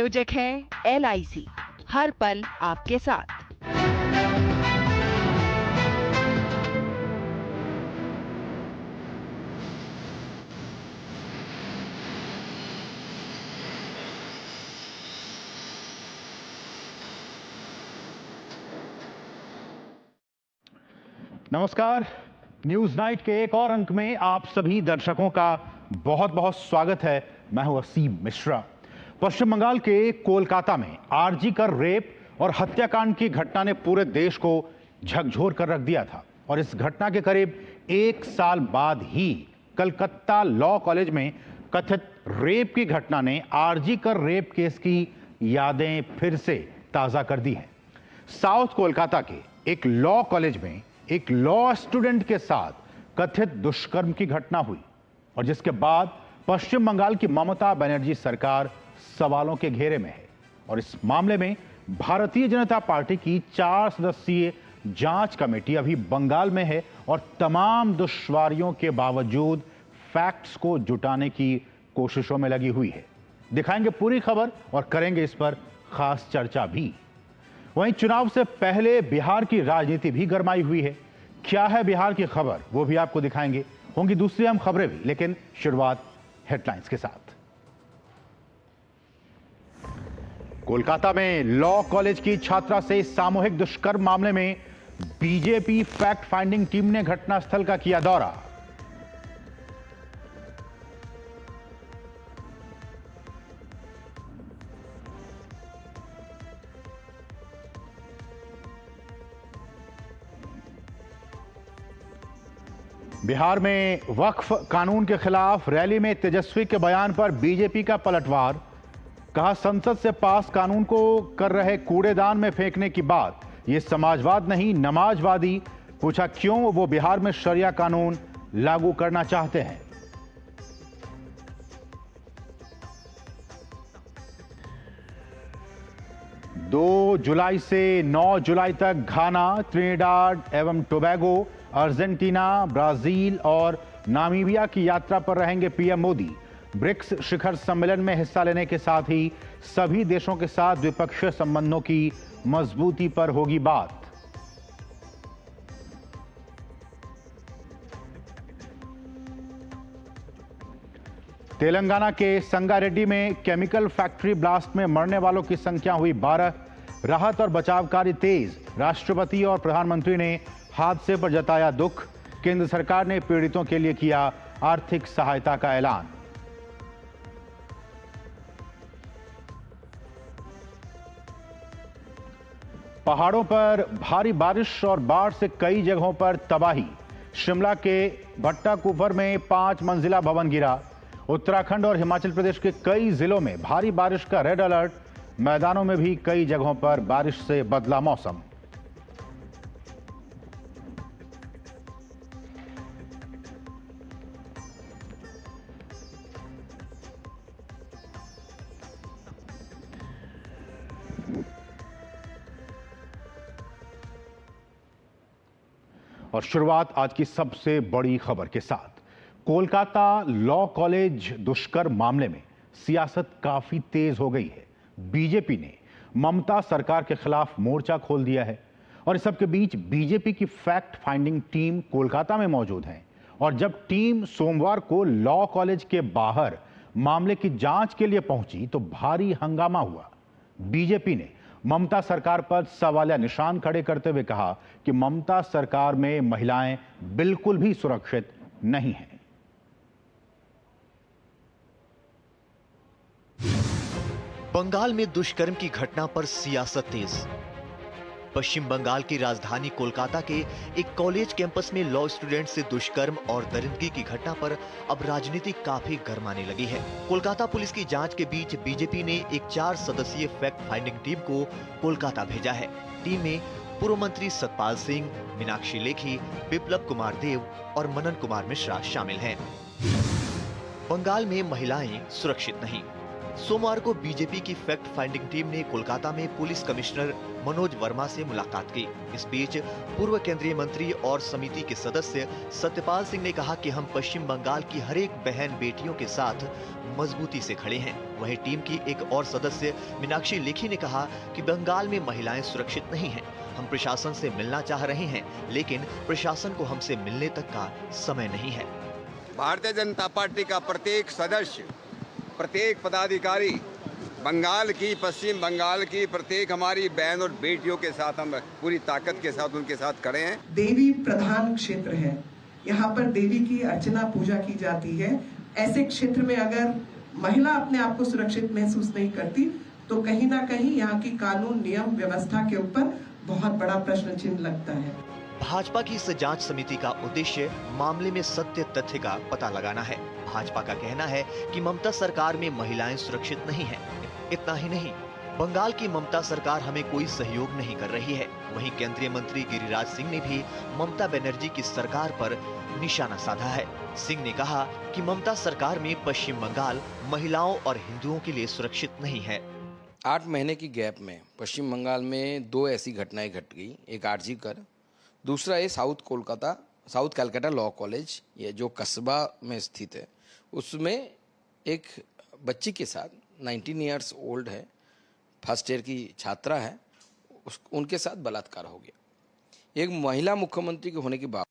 प्रायोजक है LIC, हर पल आपके साथ। नमस्कार, न्यूज नाइट के एक और अंक में आप सभी दर्शकों का बहुत बहुत स्वागत है। मैं हूं असीम मिश्रा। पश्चिम बंगाल के कोलकाता में आरजी कर रेप और हत्याकांड की घटना ने पूरे देश को झकझोर कर रख दिया था और इस घटना के करीब एक साल बाद ही कलकत्ता लॉ कॉलेज में कथित रेप की घटना ने आरजी कर रेप केस की यादें फिर से ताजा कर दी हैं। साउथ कोलकाता के एक लॉ कॉलेज में एक लॉ स्टूडेंट के साथ कथित दुष्कर्म की घटना हुई और जिसके बाद पश्चिम बंगाल की ममता बनर्जी सरकार सवालों के घेरे में है और इस मामले में भारतीय जनता पार्टी की 4 सदस्यीय जांच कमेटी अभी बंगाल में है और तमाम दुश्वारियों के बावजूद फैक्ट्स को जुटाने की कोशिशों में लगी हुई है। दिखाएंगे पूरी खबर और करेंगे इस पर खास चर्चा भी। वहीं चुनाव से पहले बिहार की राजनीति भी गरमाई हुई है। क्या है बिहार की खबर, वो भी आपको दिखाएंगे। होंगी दूसरी अहम खबरें भी, लेकिन शुरुआत हेडलाइंस के साथ। कोलकाता में लॉ कॉलेज की छात्रा से सामूहिक दुष्कर्म मामले में बीजेपी फैक्ट फाइंडिंग टीम ने घटनास्थल का किया दौरा। बिहार में वक्फ कानून के खिलाफ रैली में तेजस्वी के बयान पर बीजेपी का पलटवार। कहा, संसद से पास कानून को कर रहे कूड़ेदान में फेंकने की बात, यह समाजवाद नहीं नमाजवादी। पूछा क्यों वो बिहार में शरिया कानून लागू करना चाहते हैं। दो जुलाई से 9 जुलाई तक घाना, त्रिनिडाद एवं टोबैगो, अर्जेंटीना, ब्राजील और नामीबिया की यात्रा पर रहेंगे पीएम मोदी। ब्रिक्स शिखर सम्मेलन में हिस्सा लेने के साथ ही सभी देशों के साथ द्विपक्षीय संबंधों की मजबूती पर होगी बात। तेलंगाना के संगारेड्डी में केमिकल फैक्ट्री ब्लास्ट में मरने वालों की संख्या हुई 12। राहत और बचाव कार्य तेज। राष्ट्रपति और प्रधानमंत्री ने हादसे पर जताया दुख। केंद्र सरकार ने पीड़ितों के लिए किया आर्थिक सहायता का ऐलान। पहाड़ों पर भारी बारिश और बाढ़ से कई जगहों पर तबाही। शिमला के भट्टाकुफर में 5 मंजिला भवन गिरा। उत्तराखंड और हिमाचल प्रदेश के कई जिलों में भारी बारिश का रेड अलर्ट। मैदानों में भी कई जगहों पर बारिश से बदला मौसम। और शुरुआत आज की सबसे बड़ी खबर के साथ। कोलकाता लॉ कॉलेज दुष्कर्म मामले में सियासत काफी तेज हो गई है। बीजेपी ने ममता सरकार के खिलाफ मोर्चा खोल दिया है और इस सब के बीच बीजेपी की फैक्ट फाइंडिंग टीम कोलकाता में मौजूद है और जब टीम सोमवार को लॉ कॉलेज के बाहर मामले की जांच के लिए पहुंची तो भारी हंगामा हुआ। बीजेपी ने ममता सरकार पर सवालिया निशान खड़े करते हुए कहा कि ममता सरकार में महिलाएं बिल्कुल भी सुरक्षित नहीं हैं। बंगाल में दुष्कर्म की घटना पर सियासत तेज। पश्चिम बंगाल की राजधानी कोलकाता के एक कॉलेज कैंपस में लॉ स्टूडेंट से दुष्कर्म और दरिंदगी की घटना पर अब राजनीति काफी गरमाने लगी है। कोलकाता पुलिस की जांच के बीच बीजेपी ने एक 4 सदस्यीय फैक्ट फाइंडिंग टीम को कोलकाता भेजा है। टीम में पूर्व मंत्री सतपाल सिंह, मीनाक्षी लेखी, बिप्लब कुमार देव और मनन कुमार मिश्रा शामिल हैं। बंगाल में महिलाएं सुरक्षित नहीं, सोमवार को बीजेपी की फैक्ट फाइंडिंग टीम ने कोलकाता में पुलिस कमिश्नर मनोज वर्मा से मुलाकात की। इस बीच पूर्व केंद्रीय मंत्री और समिति के सदस्य सत्यपाल सिंह ने कहा कि हम पश्चिम बंगाल की हर एक बहन बेटियों के साथ मजबूती से खड़े हैं। वहीं टीम की एक और सदस्य मीनाक्षी लेखी ने कहा कि बंगाल में महिलाएं सुरक्षित नहीं हैं। हम प्रशासन से मिलना चाह रहे हैं, लेकिन प्रशासन को हमसे मिलने तक का समय नहीं है। भारतीय जनता पार्टी का प्रत्येक सदस्य, प्रत्येक पदाधिकारी बंगाल की, पश्चिम बंगाल की प्रत्येक हमारी बहन और बेटियों के साथ हम पूरी ताकत के साथ उनके साथ खड़े हैं। देवी प्रधान क्षेत्र है, यहाँ पर देवी की अर्चना पूजा की जाती है। ऐसे क्षेत्र में अगर महिला अपने आप को सुरक्षित महसूस नहीं करती तो कहीं ना कहीं यहाँ की कानून नियम व्यवस्था के ऊपर बहुत बड़ा प्रश्न चिन्ह लगता है। भाजपा की इस जांच समिति का उद्देश्य मामले में सत्य तथ्य का पता लगाना है। भाजपा का कहना है कि ममता सरकार में महिलाएं सुरक्षित नहीं हैं। इतना ही नहीं, बंगाल की ममता सरकार हमें कोई सहयोग नहीं कर रही है। वहीं केंद्रीय मंत्री गिरिराज सिंह ने भी ममता बनर्जी की सरकार पर निशाना साधा है। सिंह ने कहा कि ममता सरकार में पश्चिम बंगाल महिलाओं और हिंदुओं के लिए सुरक्षित नहीं है। 8 महीने की गैप में पश्चिम बंगाल में 2 ऐसी घटनाएं घट गई। एक आरजी कर, दूसरा है साउथ कैलकाटा लॉ कॉलेज, ये जो कस्बा में स्थित है, उसमें एक बच्ची के साथ 19 इयर्स ओल्ड है, फर्स्ट ईयर की छात्रा है, उनके साथ बलात्कार हो गया। एक महिला मुख्यमंत्री के होने के बाद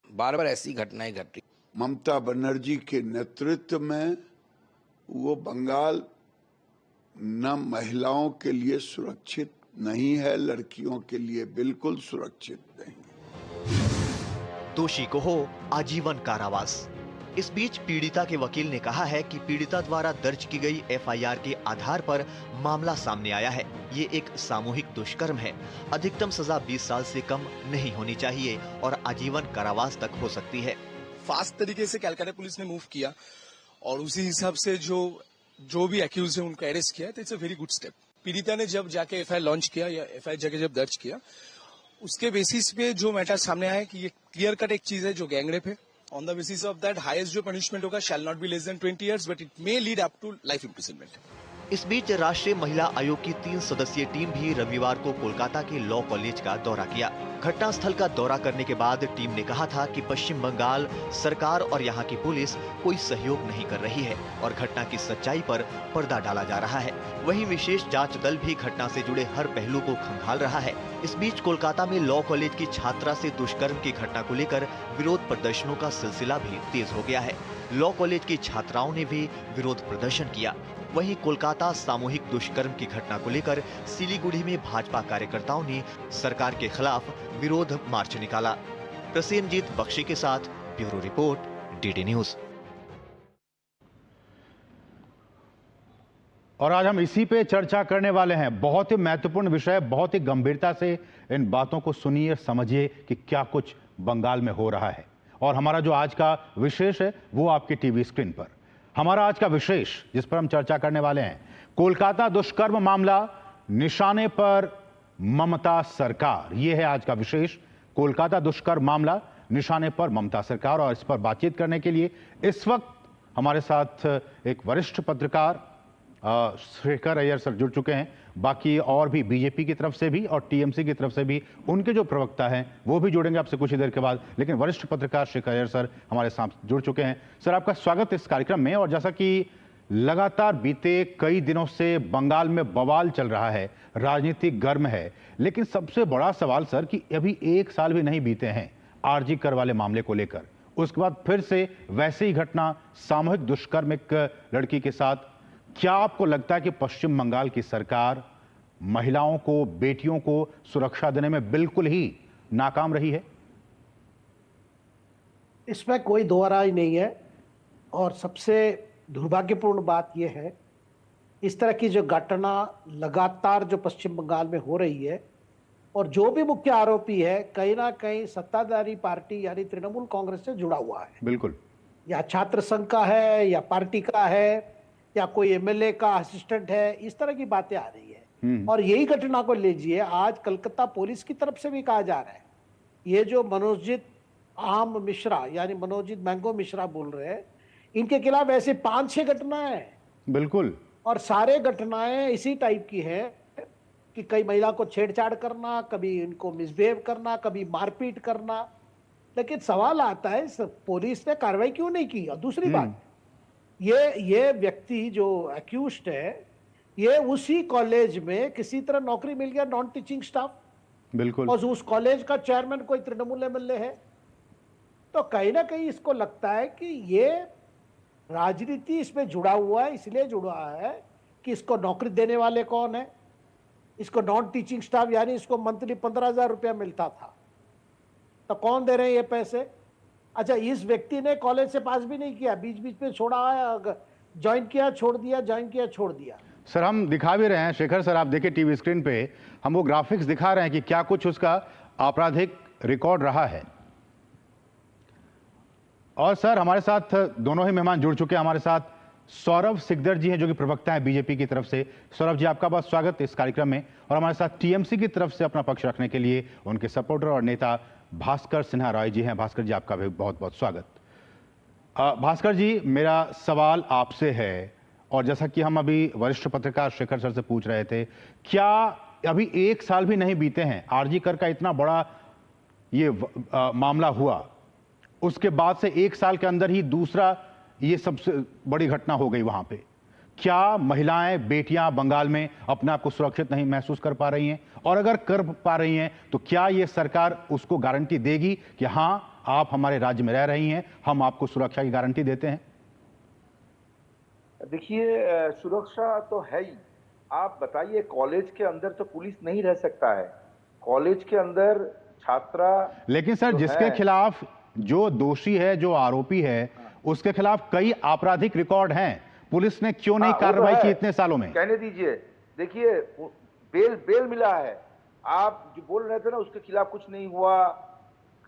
बार बार ऐसी घटनाएं घट रही। ममता बनर्जी के नेतृत्व में वो बंगाल न महिलाओं के लिए सुरक्षित नहीं है, लड़कियों के लिए बिल्कुल सुरक्षित नहीं। दोषी को हो आजीवन कारावास। इस बीच पीड़िता के वकील ने कहा है कि पीड़िता द्वारा दर्ज की गई एफआईआर के आधार पर मामला सामने आया है। ये एक सामूहिक दुष्कर्म है। अधिकतम सजा 20 साल से कम नहीं होनी चाहिए और आजीवन कारावास तक हो सकती है। फास्ट तरीके से कलकत्ता पुलिस ने मूव किया और उसी हिसाब से जो भी एक्यूज है उनको अरेस्ट किया, तो it's a very good step. पीड़िता ने जब जाके एफआईआर लॉन्च किया या एफआईआर जगह जब दर्ज किया, उसके बेसिस पे जो मैटर सामने आया कि ये क्लियर कट एक चीज है जो गैंगरेप है। On the basis of that highest जो पनिशमेंट होगा shall not be less than 20 years, but it may lead up to life imprisonment. इस बीच राष्ट्रीय महिला आयोग की 3 सदस्यीय टीम भी रविवार को कोलकाता के लॉ कॉलेज का दौरा किया। घटनास्थल का दौरा करने के बाद टीम ने कहा था कि पश्चिम बंगाल सरकार और यहाँ की पुलिस कोई सहयोग नहीं कर रही है और घटना की सच्चाई पर पर्दा डाला जा रहा है। वहीं विशेष जांच दल भी घटना से जुड़े हर पहलू को खंगाल रहा है। इस बीच कोलकाता में लॉ कॉलेज की छात्रा से दुष्कर्म की घटना को लेकर विरोध प्रदर्शनों का सिलसिला भी तेज हो गया है। लॉ कॉलेज की छात्राओं ने भी विरोध प्रदर्शन किया। वहीं कोलकाता सामूहिक दुष्कर्म की घटना को लेकर सिलीगुड़ी में भाजपा कार्यकर्ताओं ने सरकार के खिलाफ विरोध मार्च निकाला। प्रसेनजीत बख्शी के साथ ब्यूरो रिपोर्ट, डीडी न्यूज। और आज हम इसी पे चर्चा करने वाले हैं। बहुत ही महत्वपूर्ण विषय, बहुत ही गंभीरता से इन बातों को सुनिए, समझिए कि क्या कुछ बंगाल में हो रहा है। और हमारा जो आज का विशेष है वो आपकी टीवी स्क्रीन पर। हमारा आज का विशेष जिस पर हम चर्चा करने वाले हैं, कोलकाता दुष्कर्म मामला, निशाने पर ममता सरकार। यह है आज का विशेष, कोलकाता दुष्कर्म मामला, निशाने पर ममता सरकार। और इस पर बातचीत करने के लिए इस वक्त हमारे साथ एक वरिष्ठ पत्रकार शेखर अय्यर सर जुड़ चुके हैं। बाकी और भी बीजेपी की तरफ से भी और टीएमसी की तरफ से भी उनके जो प्रवक्ता हैं वो भी जुड़ेंगे आपसे कुछ ही देर के बाद। लेकिन वरिष्ठ पत्रकार शेखर अय्यर सर हमारे साथ जुड़ चुके हैं। सर, आपका स्वागत इस कार्यक्रम में। और जैसा कि लगातार बीते कई दिनों से बंगाल में बवाल चल रहा है, राजनीति गर्म है, लेकिन सबसे बड़ा सवाल सर कि अभी 1 साल भी नहीं बीते हैं आरजी कर वाले मामले को लेकर। उसके बाद फिर से वैसे ही घटना, सामूहिक दुष्कर्म एक लड़की के साथ। क्या आपको लगता है कि पश्चिम बंगाल की सरकार महिलाओं को, बेटियों को सुरक्षा देने में बिल्कुल ही नाकाम रही है? इसमें कोई दोहराई नहीं है। और सबसे दुर्भाग्यपूर्ण बात यह है, इस तरह की जो घटना लगातार जो पश्चिम बंगाल में हो रही है, और जो भी मुख्य आरोपी है कहीं ना कहीं सत्ताधारी पार्टी यानी तृणमूल कांग्रेस से जुड़ा हुआ है। बिल्कुल, या छात्र संघ का है, या पार्टी का है, या कोई एमएलए का असिस्टेंट है, इस तरह की बातें आ रही है। और यही घटना को लीजिए, आज कलकत्ता पुलिस की तरफ से भी कहा जा रहा है, ये जो मनोजीत आम मिश्रा यानी मनोजीत मैंगो मिश्रा बोल रहे हैं, इनके खिलाफ ऐसे 5-6 घटनाएं हैं। बिल्कुल, और सारे घटनाएं इसी टाइप की है कि कई महिला को छेड़छाड़ करना, कभी इनको मिसबिहेव करना, कभी मारपीट करना। लेकिन सवाल आता है पुलिस ने कार्रवाई क्यों नहीं की? और दूसरी बात, ये व्यक्ति जो अक्यूज्ड है, ये उसी कॉलेज में किसी तरह नौकरी मिल गया, नॉन टीचिंग स्टाफ, बिल्कुल, और उस कॉलेज का चेयरमैन कोई तृणमूल एमएलए है। तो कहीं ना कहीं इसको लगता है कि ये राजनीति इसमें जुड़ा हुआ है, इसलिए जुड़ा है कि इसको नौकरी देने वाले कौन है, इसको नॉन टीचिंग स्टाफ, यानी इसको मंथली 15,000 रुपया मिलता था, तो कौन दे रहे हैं ये पैसे? अच्छा, इस व्यक्ति ने कॉलेज से पास भी नहीं किया, बीच बीच में छोड़ा है, ज्वाइन किया छोड़ दिया, ज्वाइन किया छोड़ दिया। सर हम दिखा भी रहे हैं, शेखर सर आप देखिए टीवी स्क्रीन पे हम वो ग्राफिक्स दिखा रहे हैं कि क्या कुछ उसका आपराधिक रिकॉर्ड रहा है। और सर हमारे साथ दोनों ही मेहमान जुड़ चुके हैं। हमारे साथ सौरभ सिकदर जी हैं जो कि प्रवक्ता हैं बीजेपी की तरफ से। सौरभ जी आपका बहुत स्वागत इस कार्यक्रम में। और हमारे साथ टीएमसी की तरफ से अपना पक्ष रखने के लिए उनके सपोर्टर और नेता भास्कर सिन्हा राय जी हैं। भास्कर जी आपका भी बहुत बहुत स्वागत। भास्कर जी, मेरा सवाल आपसे है, और जैसा कि हम अभी वरिष्ठ पत्रकार शेखर सर से पूछ रहे थे, क्या अभी 1 साल भी नहीं बीते हैं आरजी कर का इतना बड़ा ये मामला हुआ, उसके बाद से 1 साल के अंदर ही दूसरा ये सबसे बड़ी घटना हो गई वहां पे। क्या महिलाएं, बेटियां बंगाल में अपने आप को सुरक्षित नहीं महसूस कर पा रही हैं? और अगर कर पा रही हैं तो क्या ये सरकार उसको गारंटी देगी कि हां आप हमारे राज्य में रह रही हैं, हम आपको सुरक्षा की गारंटी देते हैं? देखिए, सुरक्षा तो है ही। आप बताइए, कॉलेज के अंदर तो पुलिस नहीं रह सकता है, कॉलेज के अंदर छात्रा। लेकिन सर जिसके खिलाफ जो दोषी है, जो आरोपी है, उसके खिलाफ कई आपराधिक रिकॉर्ड हैं, पुलिस ने क्यों नहीं कार्रवाई की इतने सालों में? कहने दीजिए। देखिए, बेल मिला है। आप जो बोल रहे थे ना उसके खिलाफ कुछ नहीं हुआ,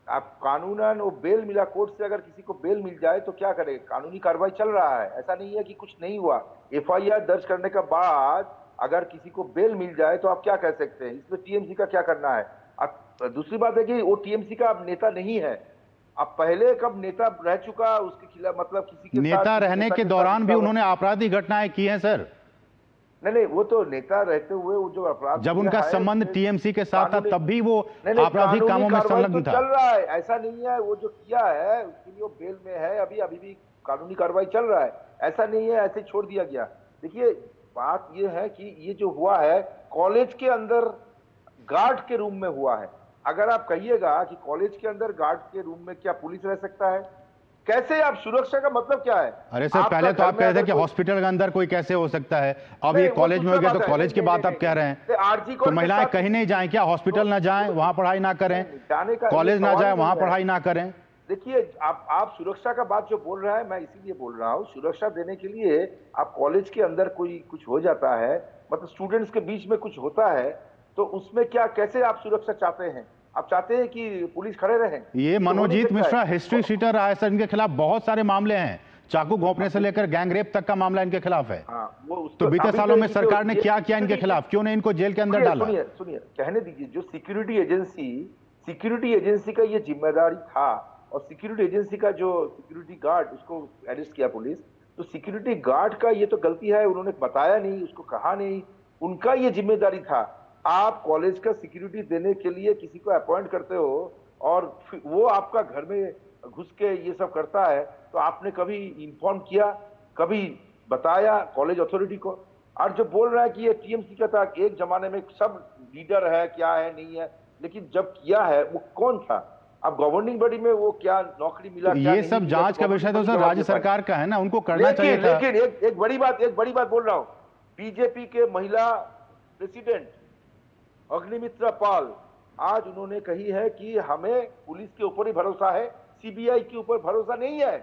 आप कानूनन वो बेल मिला कोर्ट से। अगर किसी को बेल मिल जाए तो क्या करे, कानूनी कार्रवाई चल रहा है, ऐसा नहीं है कि कुछ नहीं हुआ। एफआईआर दर्ज करने के बाद अगर किसी को बेल मिल जाए तो आप क्या कह सकते हैं? इसमें टीएमसी का क्या करना है? दूसरी बात है कि वो टीएमसी का अब नेता नहीं है। अब पहले कब नेता रह चुका उसके खिलाफ, मतलब किसी के नेता रहने के दौरान भी उन्होंने आपराधिक घटनाएं की हैं सर। नहीं, वो तो नेता रहते हुए वो जो अपराध, जब उनका संबंध टीएमसी के साथ था तब भी वो आपराधिक कामों में संलग्न था। चल रहा है, ऐसा नहीं है। वो जो किया है उसके लिए वो बेल में है, अभी भी कानूनी कार्रवाई चल रहा है, ऐसा नहीं है ऐसे छोड़ दिया गया। देखिए, बात ये है कि ये जो हुआ है कॉलेज के अंदर गार्ड के रूम में हुआ है। अगर आप कहिएगा कि कॉलेज के अंदर गार्ड के रूम में क्या पुलिस रह सकता है? कैसे? आप सुरक्षा का मतलब क्या है? अरे सर, पहले तो आप कह रहे थे कि हॉस्पिटल के अंदर कोई कैसे हो सकता है, अब ये कॉलेज में हो गया तो कॉलेज की बात आप कह रहे हैं। तो महिलाएं कहीं नहीं जाएं क्या? हॉस्पिटल ना जाएं, वहां पढ़ाई ना करें, कॉलेज ना जाएं, वहां पढ़ाई ना करें? देखिए, आप सुरक्षा का बात जो बोल रहा है, मैं इसीलिए बोल रहा हूँ, सुरक्षा देने के लिए आप कॉलेज के अंदर कोई कुछ हो जाता है, मतलब स्टूडेंट्स के बीच में कुछ होता है, तो उसमें क्या, कैसे आप सुरक्षा चाहते हैं? आप चाहते हैं कि पुलिस खड़े रहें? ये मनोजीत मिश्रा हिस्ट्री शीटर रहा है सर, इनके खिलाफ बहुत सारे मामले हैं, चाकू घोंपने से लेकर गैंगरेप तक का मामला इनके खिलाफ है। तो बीते सालों में सरकार ने क्या किया इनके खिलाफ? क्यों नहीं इनको जेल के अंदर डाला? सुनिए, कहने दीजिए। जो सिक्योरिटी एजेंसी का ये जिम्मेदारी था, और सिक्योरिटी एजेंसी का जो सिक्योरिटी गार्ड, उसको अरेस्ट किया पुलिस, तो सिक्योरिटी गार्ड का ये तो गलती है, उन्होंने बताया नहीं, उसको कहा नहीं, उनका ये जिम्मेदारी था। आप कॉलेज का सिक्योरिटी देने के लिए किसी को अपॉइंट करते हो और वो आपका घर में घुस के ये सब करता है, तो आपने कभी इन्फॉर्म किया, कभी बताया कॉलेज अथॉरिटी को? और जो बोल रहा है कि ये टीएमसी का था, एक जमाने में सब लीडर है, क्या है नहीं है, लेकिन जब किया है वो कौन था? अब गवर्निंग बॉडी में वो क्या नौकरी मिला, क्या ये सब जांच का विषय तो सर राज्य सरकार का है ना, उनको करना चाहिए था। लेकिन एक बड़ी बात बोल रहा हूँ, बीजेपी के महिला प्रेसिडेंट अग्निमित्रा पाल, आज उन्होंने कही है कि हमें पुलिस के ऊपर ही भरोसा है, सीबीआई के ऊपर भरोसा नहीं है।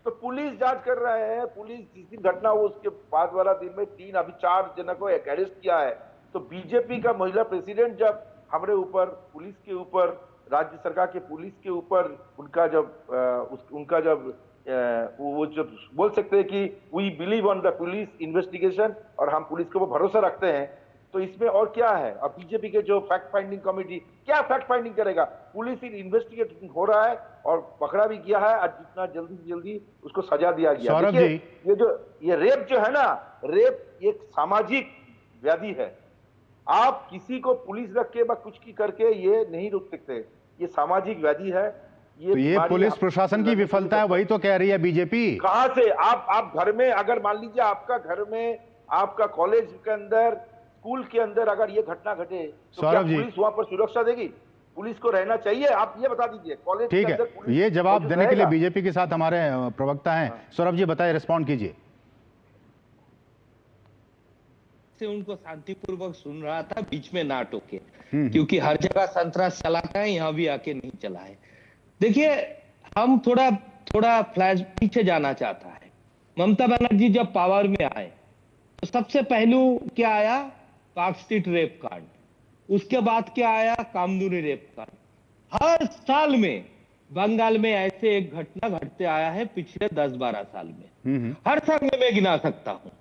तो पुलिस जांच कर रहे हैं, पुलिस जिस दिन घटना हो उसके बाद वाला दिन में 3 अभी 4 जनों को अरेस्ट किया है। तो बीजेपी का महिला प्रेसिडेंट जब हमारे ऊपर, पुलिस के ऊपर, राज्य सरकार के पुलिस के ऊपर वो जब बोल सकते हैं कि we believe on the police investigation और हम पुलिस के ऊपर भरोसा रखते हैं, तो इसमें और क्या है? अब बीजेपी के जो फैक्ट फाइंडिंग कमेटी क्या फैक्ट फाइंडिंग करेगा? पुलिस इन्वेस्टिगेट हो रहा है और पकड़ा भी गया है, और जितना जल्दी से जल्दी उसको सजा दिया गया। सौरभ जी, ये रेप जो है ना, रेप एक सामाजिक व्याधि है। आप किसी को पुलिस रख के कुछ की करके ये नहीं रोक सकते, ये सामाजिक व्याधि है। ये पुलिस प्रशासन की विफलता है, वही तो कह रही है बीजेपी। कहां से? आप घर में अगर मान लीजिए आपका घर में, आपका कॉलेज के अंदर, स्कूल के अंदर अगर ये घटना घटे तो क्या पुलिस वहां पर सुरक्षा देगी? पुलिस को रहना चाहिए, आप ये बता दीजिए। कॉलेज ठीक है, ये जवाब देने के लिए बीजेपी के साथ हमारे प्रवक्ता हैं। सौरभ जी बताइए, रिस्पॉन्ड कीजिए। से उनको शांतिपूर्वक सुन रहा था, बीच में ना टोके, क्योंकि हर जगह संतरास चलाता है, यहाँ भी आके नहीं चला है। देखिए, हम थोड़ा फ्लैश पीछे जाना चाहता है। ममता बनर्जी जब पावर में आए तो सबसे पहलू क्या आया? पार्क स्ट्रीट रेप कांड। उसके बाद क्या आया? कामदूनी रेप कांड। हर साल में बंगाल में ऐसे एक घटना घटते आया है पिछले 10-12 साल में। हर साल में मैं गिना सकता हूं।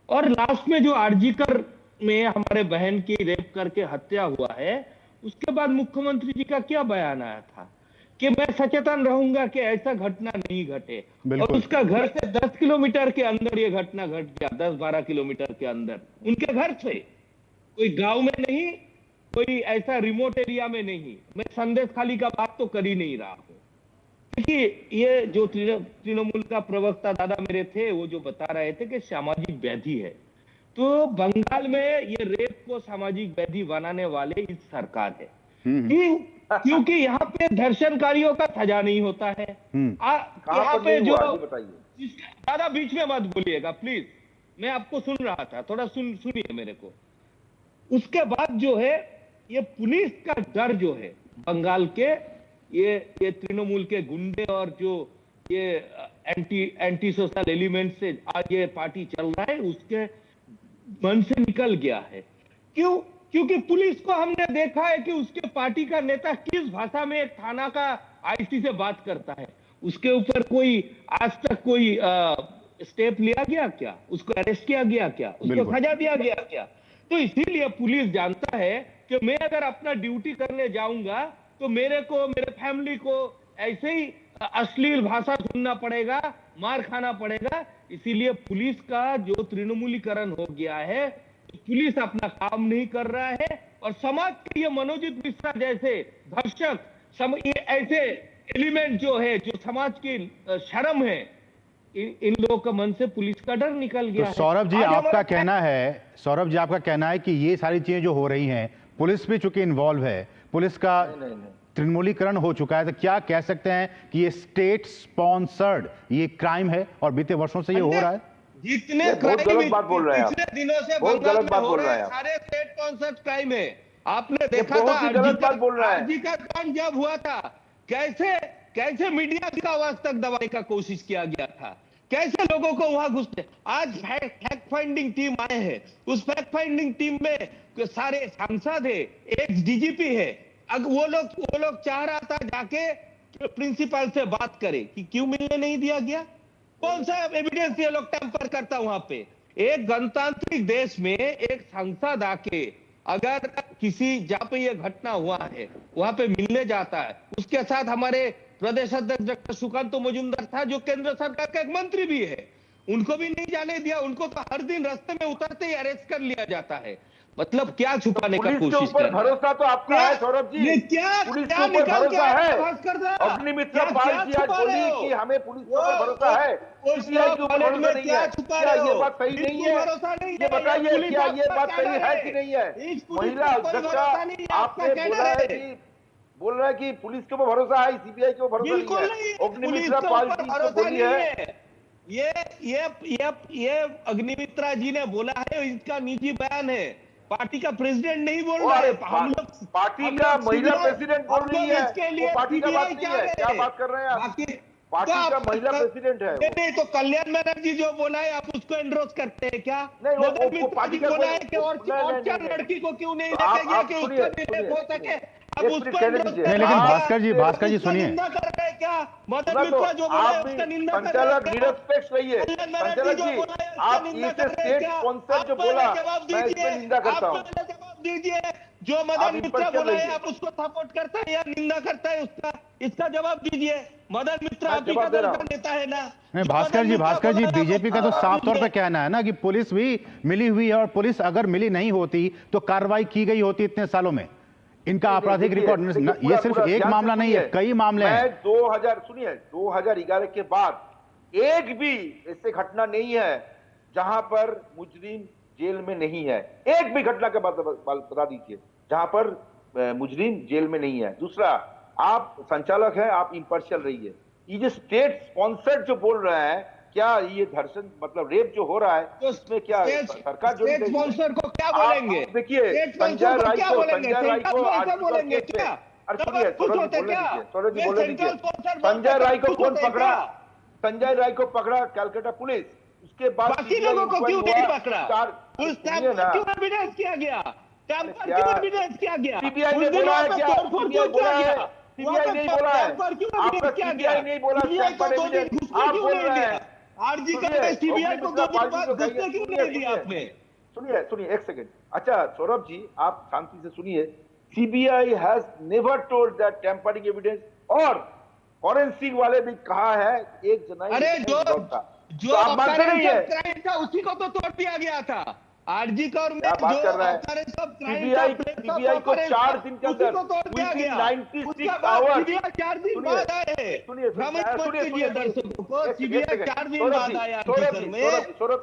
और लास्ट में जो आरजीकर में हमारे बहन की रेप करके हत्या हुआ है, उसके बाद मुख्यमंत्री जी का क्या बयान आया था कि मैं सचेतन रहूंगा कि ऐसा घटना नहीं घटे। और उसका घर से 10 किलोमीटर के अंदर ये घटना घट गया, 10-12 किलोमीटर के अंदर, उनके घर से, कोई गांव में नहीं, कोई ऐसा रिमोट एरिया में नहीं। मैं संदेश खाली का बात तो कर ही नहीं रहा हूं। देखिए, ये जो तृणमूल का प्रवक्ता दादा मेरे थे, वो जो बता रहे थे कि सामाजिक व्याधि है, तो बंगाल में ये रेप को सामाजिक व्याधि बनाने वाले इस सरकार है। क्योंकि यहाँ पे धर्षणकारियों का सजा नहीं होता है। यहाँ पे जो दादा बीच में मत बोलिएगा प्लीज, मैं आपको सुन रहा था, थोड़ा सुनिए मेरे को। उसके बाद जो है ये पुलिस का डर जो है बंगाल के, ये तृणमूल के गुंडे और जो ये एंटी सोशल एलिमेंट से आज ये पार्टी चल रहा है, उसके मन से निकल गया है। क्यों? क्योंकि पुलिस को हमने देखा है कि उसके पार्टी का नेता किस भाषा में एक थाना का आईसी से बात करता है, उसके ऊपर कोई आज तक कोई स्टेप लिया गया क्या? उसको अरेस्ट किया गया क्या? उसको सजा दिया गया क्या? तो इसीलिए पुलिस जानता है कि मैं अगर अपना ड्यूटी करने जाऊंगा तो मेरे फैमिली को ऐसे ही अश्लील भाषा सुनना पड़ेगा, मार खाना पड़ेगा। इसीलिए पुलिस का जो तृणमूलीकरण हो गया है, पुलिस अपना काम नहीं कर रहा है, और समाज के ये मनोजित मिश्रा जैसे धर्षक, ये ऐसे एलिमेंट जो है, जो समाज की शर्म है, इन लोगों का मन से पुलिस का डर निकल गया। तो सौरभ जी आपका कहना है कि ये सारी चीजें जो हो रही हैं, पुलिस भी चूंकि इन्वॉल्व है, पुलिस का तृणमूलीकरण हो चुका है, तो क्या कह सकते हैं कि ये स्टेट स्पॉन्सर्ड ये क्राइम है और बीते वर्षों से ये हो रहा है? जितने गलत बात बोल रहे हैं, पिछले दिनों से गलत बात बोल रहे हैं, सारे स्टेट स्पॉन्सर्ड क्राइम है। आपने देखा था आरजी का कांड जब हुआ था, कैसे मीडिया की आवाज तक दबाने का कोशिश किया गया था, कैसे लोगों को वहां घुसते। आज फैक्ट फाइंडिंग टीम आए हैं, उस फैक्ट फाइंडिंग टीम में सारे सांसद है, एक्स डीजीपी है। अब वो लोग चाह रहा था जाके प्रिंसिपल से बात करे कि क्यों मिलने नहीं दिया गया, कौन सा एविडेंस ये लोग टेम्पर करता वहां पे। एक गणतांत्रिक देश में एक सांसद आके अगर किसी जहां पे ये घटना हुआ है वहां पे मिलने जाता है, उसके साथ हमारे प्रदेश अध्यक्ष डॉक्टर सुकांत मजूमदार था, जो केंद्र सरकार का एक मंत्री भी है, उनको भी नहीं जाने दिया। उनको तो हर दिन रास्ते में उतरते ही अरेस्ट कर लिया जाता है। मतलब क्या छुपाने का कोशिश कर रहे हैं? भरोसा तो आपका है सौरभ जी, क्या पुलिस के ऊपर भरोसा है। अग्निमित्रा पाल जी आज बोली कि हमें पुलिस के ऊपर भरोसा है, सीबीआई के ऊपर भरोसा नहीं है। क्या ये बात सही नहीं है? ये बताइए, क्या ये बात सही है कि नहीं है? महिला अध्यक्ष आपने बोल रहा है कि पुलिस के ऊपर भरोसा है, सीबीआई के ऊपर भरोसा नहीं है। अग्निमित्रा पाल जी तो बोली है, ये अग्निमित्रा जी ने बोला है, इसका निजी बयान है, पार्टी का प्रेसिडेंट नहीं बोल रहा है। हम लोग पार्टी का महिला प्रेसिडेंट बोल रही है, वो पार्टी का बात नहीं है। क्या बात कर रहे हैं आप? पार्टी का महिला प्रेसिडेंट है। नहीं तो कल्याण बनर्जी जो बोला है आप उसको एंडोर्स करते हैं क्या? नहीं, मदन वो मित्र पार्टी जी का बोला है कि और चार लड़की को क्यों नहीं लेके गया कि उसका भी रेप हो सके? अब उसको endorse नहीं, लेकिन भास्कर जी सुनिए, निंदा कर रहे हैं क्या? मदन मित्र जो बोला है उसका निंदा कर रहे हैं संचालक निरपेक्ष रहिए। संचालक जी, आप इसे स्टेट स्पॉन्सर जो बोला, मैं इसमें निंदा करता हूँ। जवाब दीजिए, जो मदन मित्र बोला है आप उसको सपोर्ट करता है या निंदा करता है उसका? इसका जवाब दीजिए। मदन मित्र आप ही का दल का नेता है ना? नहीं भास्कर जी बीजेपी का तो साफ तौर पे कहना है ना कि पुलिस भी मिली हुई है, और पुलिस अगर मिली नहीं होती तो कार्रवाई की गई होती इतने सालों में। इनका आपराधिक रिकॉर्ड, ये सिर्फ एक मामला नहीं है, कई मामले हैं। 2011 के बाद एक भी ऐसे घटना नहीं है जहां पर मुजरिम जेल में नहीं है। एक भी घटना के बाद बता दीजिए जहां पर मुजरिम जेल में नहीं है। दूसरा, आप संचालक हैं, आप इंपार्शियल रहिए। ये जो स्टेट स्पॉन्सर्ड जो बोल रहे हैं, क्या ये धर्षण मतलब रेप जो हो रहा है तो उसमें क्या सरकार जो स्टेट स्पॉन्सर को क्या बोलेंगे? देखिए संजय राय को बोलेंगे क्या? संजय राय को कौन पकड़ा? संजय राय को पकड़ा कैलकाटा पुलिस। उसके बाद बाकी लोगों को क्यों नहीं पकड़ा? उस टाइम पर क्यों एविडेंस किया गया? क्यों एविडेंस किया गया? सीबीआई ने बोला है क्या? सीबीआई बोला है, सीबीआई नहीं बोला है, आपका सीबीआई नहीं बोला, आप बोल रहे हैं। आरजी का सीबीआई को 2 दिन बाद घुसने क्यों नहीं दिया आपने? सुनिए एक सेकंड। अच्छा सौरभ जी, आप शांति से सुनिए। CBI has never told that tampering evidence, और फॉरेंसिक वाले भी कहा है एक जना। अरे जो आप मानते नहीं है, क्राइम था उसी को तो तोड़ दिया गया था। आरजी का और क्या बात कर रहा है? सीबीआई को 4 दिन के अंदर 96 आवर्स 4 दिन बाद आए। भ्रमित मत कीजिए दर्शकों को। सीबीआई 4 दिन बाद आया आर्टिकल में।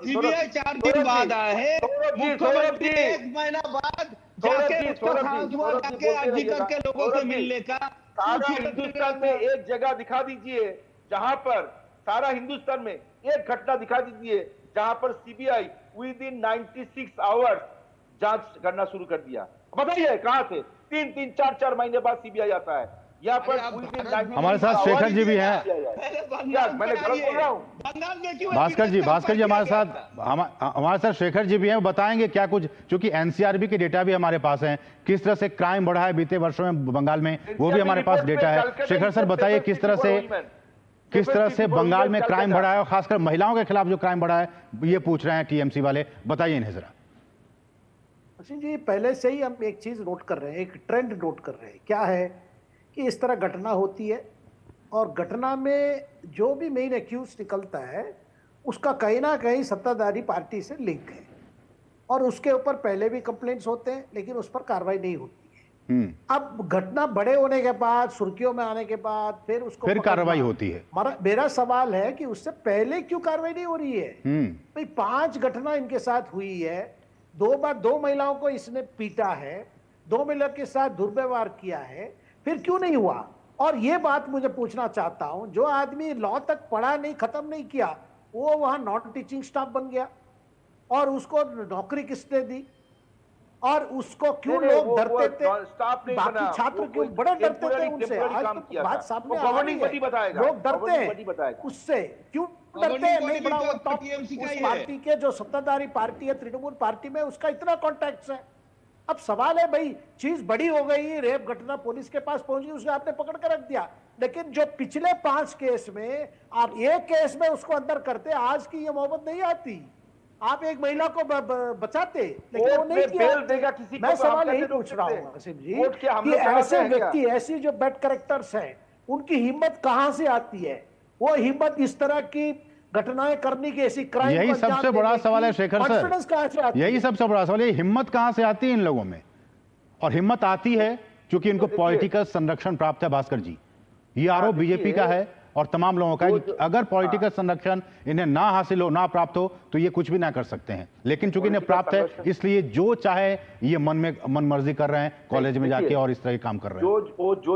सीबीआई 4 दिन बाद आए। मुख्यमंत्री 1 महीना बाद जाके उसका साहस हुआ जाके आर्टिकल के लोगों से मिलने का। सारा हिंदुस्तान में एक जगह दिखा दीजिए जहां पर, सारा हिंदुस्तान में एक घटना दिखा दीजिए जहां पर सीबीआई विद इन 96 आवर्स जांच करना शुरू कर दिया। बताइए कहां थे? 3-3, 4-4 महीने बाद सीबीआई आता है यहाँ पर। हमारे साथ शेखर जी भी हैं। मैंने गलत बोल रहा हूँ? भास्कर जी हमारे साथ शेखर जी भी हैं, बताएंगे क्या कुछ, क्योंकि एनसीआरबी के डेटा भी हमारे पास हैं, किस तरह से क्राइम बढ़ा है बीते वर्षों में बंगाल में, वो भी हमारे पास डेटा है। शेखर सर बताइए किस तरह से बंगाल में क्राइम बढ़ा है, और खासकर महिलाओं के खिलाफ जो क्राइम बढ़ा है, ये पूछ रहे हैं टीएमसी वाले, बताइए इन्हें जरा। जी पहले से ही हम एक चीज नोट कर रहे हैं, एक ट्रेंड नोट कर रहे हैं। क्या है कि इस तरह घटना होती है, और घटना में जो भी मेन एक्यूज निकलता है उसका कहीं ना कहीं सत्ताधारी पार्टी से लिंक है, और उसके ऊपर पहले भी कंप्लेंट्स होते हैं लेकिन उस पर कार्रवाई नहीं होती है। अब घटना बड़े होने के बाद, सुर्खियों में आने के बाद फिर कार्रवाई होती है। मेरा सवाल है कि उससे पहले क्यों कार्रवाई नहीं हो रही है? भाई 5 घटना इनके साथ हुई है, 2 बार 2 महिलाओं को इसने पीटा है, 2 महिलाओं के साथ दुर्व्यवहार किया है, फिर क्यों नहीं हुआ? और ये बात मुझे पूछना चाहता हूं, जो आदमी लॉ तक पढ़ा नहीं, खत्म नहीं किया, वो वहां नॉन टीचिंग स्टाफ बन गया, और उसको नौकरी किसने दी? और उसको क्यों लोग डरते थे? बाकी छात्र क्यों बड़े डरते थे उनसे? आज तो बात सामने आ रही है, लोग डरते हैं उससे। क्यों डरते हैं? नहीं बड़ा वो टॉप उस पार्टी के जो सत्ताधारी पार्टी है, तृणमूल पार्टी में उसका इतना कॉन्टैक्ट है। अब सवाल है भाई, चीज बड़ी हो गई, रेप घटना पुलिस के पास पहुंच गई, उसे आपने पकड़ कर रख दिया, लेकिन जो पिछले 5 केस में आप एक केस में उसको अंदर करते, आज की ये मोहब्बत नहीं आती। आप एक महिला को बचाते, लेकिन वो नहीं किया। मैं सवाल यही पूछ रहा हूँ आसिफ जी कि ऐसे व्यक्ति, ऐसी जो बैड कैरेक्टर्स हैं, उनकी हिम्मत कहां से आती है? वो हिम्मत इस तरह की घटनाएं करने की, ऐसी क्राइम, यही सबसे बड़ा सवाल है शेखर सर, यही सबसे बड़ा सवाल है, हिम्मत कहां से आती है इन लोगों में? और हिम्मत आती है क्योंकि इनको पॉलिटिकल संरक्षण प्राप्त है। भास्कर जी, ये आरोप बीजेपी का है और तमाम लोगों का है कि अगर पॉलिटिकल संरक्षण इन्हें ना हासिल हो, ना प्राप्त हो, तो ये कुछ भी ना कर सकते हैं, लेकिन चूंकि इन्हें प्राप्त है, इसलिए जो चाहे ये मन मर्जी कर रहे हैं, कॉलेज में जाके और इस तरह के काम कर रहे हैं।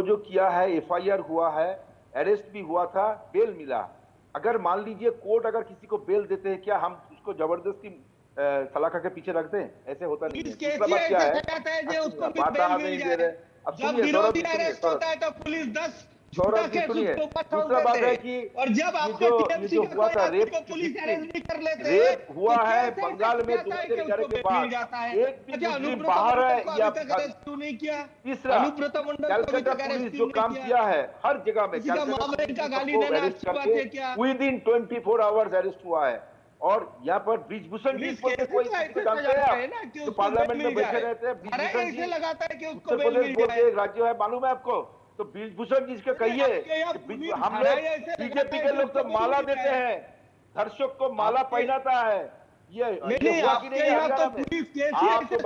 जो किया है, एफआईआर हुआ है, अरेस्ट भी हुआ था, बेल मिला। अगर मान लीजिए कोर्ट अगर किसी को बेल देते हैं, क्या हम उसको जबरदस्ती सलाखा के पीछे रखते हैं? ऐसे होता नहीं है। जब विरोधी अरेस्ट होता है तो पुलिस 10 गौरव जी सुनिए, दूसरा बात है कि और जब आपके ये जो हुआ था रेप पुलिस अरेस्ट भी कर लेते हैं, रेप हुआ है बंगाल में दूसरे बेचारे के बाद, एक भी मुस्लिम बाहर है या नहीं किया। तीसरा कलकत्ता पुलिस जो काम किया है हर जगह में विदिन 24 आवर्स अरेस्ट हुआ है। और यहाँ पर ब्रिजभूषण जी कोई जानते हैं जो पार्लियामेंट में बैठे रहते हैं, ब्रिजभूषण जी उत्तर प्रदेश बोर्ड के एक राज्य है, मालूम है आपको? तो ब्रिजभूषण जी के कहिए, हम लोग बीजेपी के लोग तो माला देते हैं, दर्शक को माला पहनाता है, ये हुआ कि नहीं?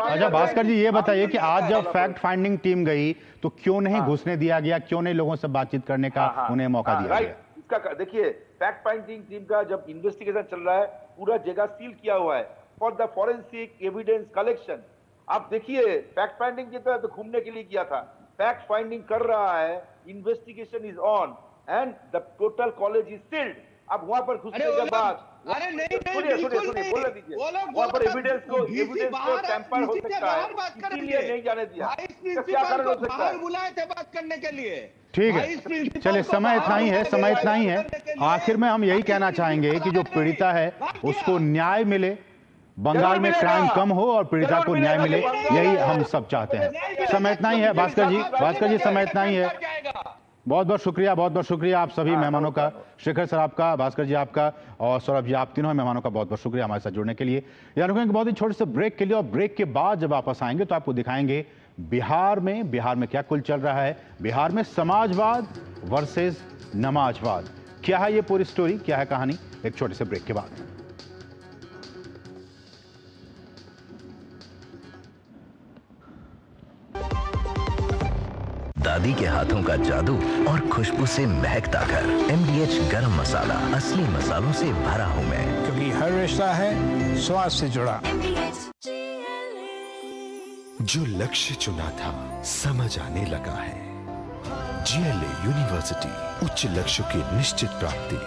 अच्छा भास्कर जी ये बताइए कि आज जब फैक्ट फाइंडिंग टीम गई तो क्यों नहीं घुसने दिया गया, क्यों नहीं लोगों से बातचीत करने का उन्हें मौका दिया गया? इसका देखिए, फैक्ट फाइंडिंग टीम का जब इन्वेस्टिगेशन चल रहा है पूरा जगह सील किया हुआ है for the forensic evidence collection. आप देखिए फैक्ट फाइंडिंग की तो घूमने के लिए किया था, फैक्ट फाइंडिंग कर रहा है, investigation is on and the total college is sealed. अब वहां पर घुसने के बाद सुनिए बोलने दीजिए, वहां पर एविडेंस को टैंपर हो सकता है, इसीलिए नहीं जाने दिया। क्या कारण हो सकता है? बुलाए थे बात करने के लिए। ठीक है, चलिए समय इतना ही है। आखिर में हम यही कहना चाहेंगे कि जो पीड़िता है उसको न्याय मिले, बंगाल में क्राइम कम हो और पीड़िता को न्याय मिले, यही हम सब चाहते हैं। समय इतना ही है भास्कर जी समय इतना ही है। बहुत बहुत शुक्रिया आप सभी मेहमानों का, शेखर सर आपका, भास्कर जी आपका और सौरभ जी, आप तीनों मेहमानों का बहुत बहुत शुक्रिया हमारे साथ जुड़ने के लिए। यहाँ रुकेंगे बहुत ही छोटे से ब्रेक के लिए और ब्रेक के बाद जब वापस आएंगे तो आपको दिखाएंगे बिहार में क्या कुल चल रहा है। बिहार में समाजवाद वर्सेस नमाजवाद, क्या है ये पूरी स्टोरी, क्या है कहानी, एक छोटे से ब्रेक के बाद। दादी के हाथों का जादू और खुशबू से महकता घर। MDH गरम मसाला, असली मसालों से भरा हूं मैं, क्योंकि हर रिश्ता है स्वाद से जुड़ा। जो लक्ष्य चुना था समझ आने लगा है। GLA यूनिवर्सिटी, उच्च लक्ष्य की निश्चित प्राप्ति।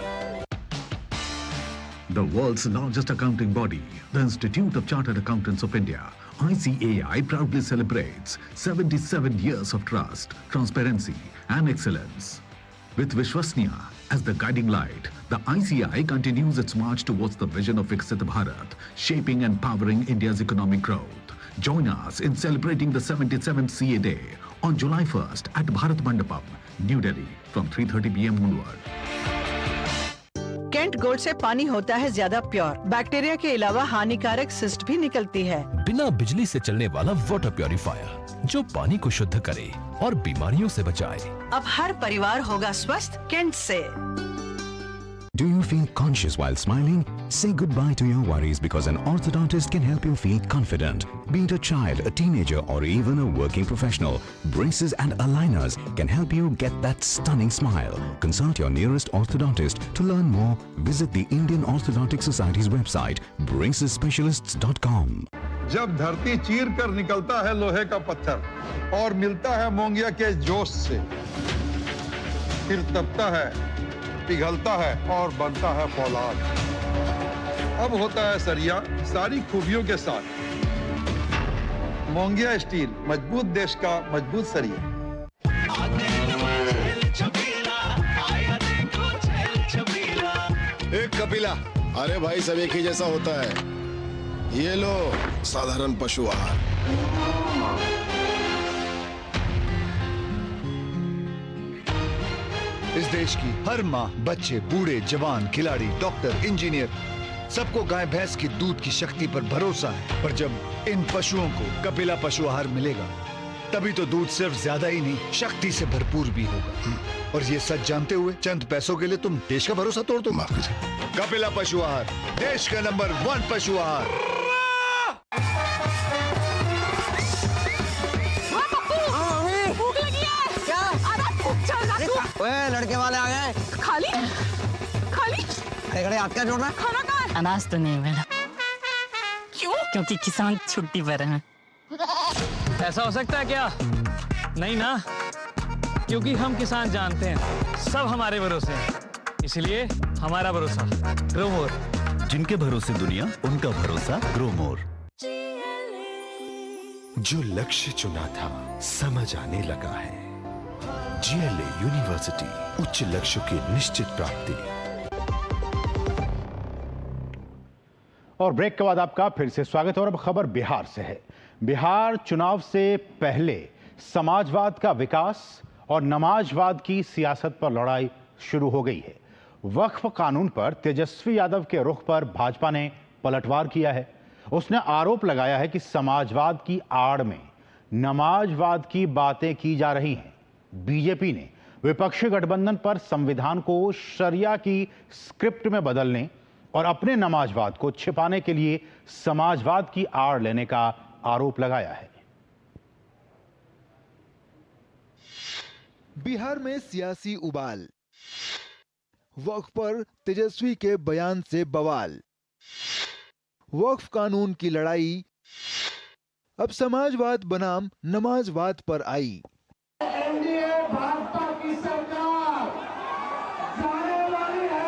The world's largest accounting body, the Institute of Chartered Accountants of India, ICAI proudly celebrates 77 years of trust, transparency and excellence. With Vishwasniya as the guiding light, the ICAI continues its march towards the vision of Viksit Bharat, shaping and powering India's economic growth. Join us in celebrating the 77th CA Day on July 1st at Bharat Mandapam, New Delhi from 3:30 PM onward. कैंट गोल्ड से पानी होता है ज्यादा pure, bacteria के अलावा हानिकारक सिस्ट भी निकलती है। बिना बिजली से चलने वाला वाटर प्योरीफायर जो पानी को शुद्ध करे और बीमारियों से बचाए। अब हर परिवार होगा स्वस्थ कैंट से। Do you feel conscious while smiling? Say goodbye to your worries because an orthodontist can help you feel confident. Be it a child, a teenager or even a working professional, braces and aligners can help you get that stunning smile. Consult your nearest orthodontist. To learn more, visit the Indian Orthodontic Society's website, bracesspecialists.com. जब धरती चीर कर निकलता है लोहे का पत्थर और मिलता है मोंगिया के जोश से, फिर तपता है, पिघलता है और बनता है फौलाद। अब होता है सरिया सारी खूबियों के साथ। मोंगिया स्टील, मजबूत देश का मजबूत सरिया। एक कपिला, अरे भाई सब एक ही जैसा होता है। ये लो साधारण पशु आहार। इस देश की हर माँ, बच्चे, बूढ़े, जवान, खिलाड़ी, डॉक्टर, इंजीनियर, सबको गाय भैंस की दूध की शक्ति पर भरोसा है। पर जब इन पशुओं को कपिला पशु आहार मिलेगा, तभी तो दूध सिर्फ ज्यादा ही नहीं, शक्ति से भरपूर भी होगा। और ये सच जानते हुए चंद पैसों के लिए तुम देश का भरोसा तोड़ दो। कपिला पशु आहार, देश का नंबर 1 पशु आहार। ओए लड़के वाले आ गए। खाली खड़े हाथ क्या जोड़ रहा है? खाना कहाँ है? अनाज तो नहीं मिला। क्यों? क्योंकि किसान छुट्टी पर हैं। ऐसा हो सकता है क्या? नहीं ना, क्योंकि हम किसान जानते हैं सब हमारे भरोसे हैं, इसलिए हमारा भरोसा ग्रो मोर। जिनके भरोसे दुनिया, उनका भरोसा ग्रो मोर। जो लक्ष्य चुना था समझ आने लगा है। GLA यूनिवर्सिटी, उच्च लक्ष्य की निश्चित प्राप्ति। और ब्रेक के बाद आपका फिर से स्वागत है और अब खबर बिहार से है। बिहार चुनाव से पहले समाजवाद का विकास और नमाजवाद की सियासत पर लड़ाई शुरू हो गई है। वक्फ कानून पर तेजस्वी यादव के रुख पर भाजपा ने पलटवार किया है। उसने आरोप लगाया है कि समाजवाद की आड़ में नमाजवाद की बातें की जा रही हैं। बीजेपी ने विपक्षी गठबंधन पर संविधान को शरिया की स्क्रिप्ट में बदलने और अपने नमाजवाद को छिपाने के लिए समाजवाद की आड़ लेने का आरोप लगाया है। बिहार में सियासी उबाल, वक्फ पर तेजस्वी के बयान से बवाल, वक्फ कानून की लड़ाई अब समाजवाद बनाम नमाजवाद पर आई। एनडीए भाजपा की सरकार जाने वाली है।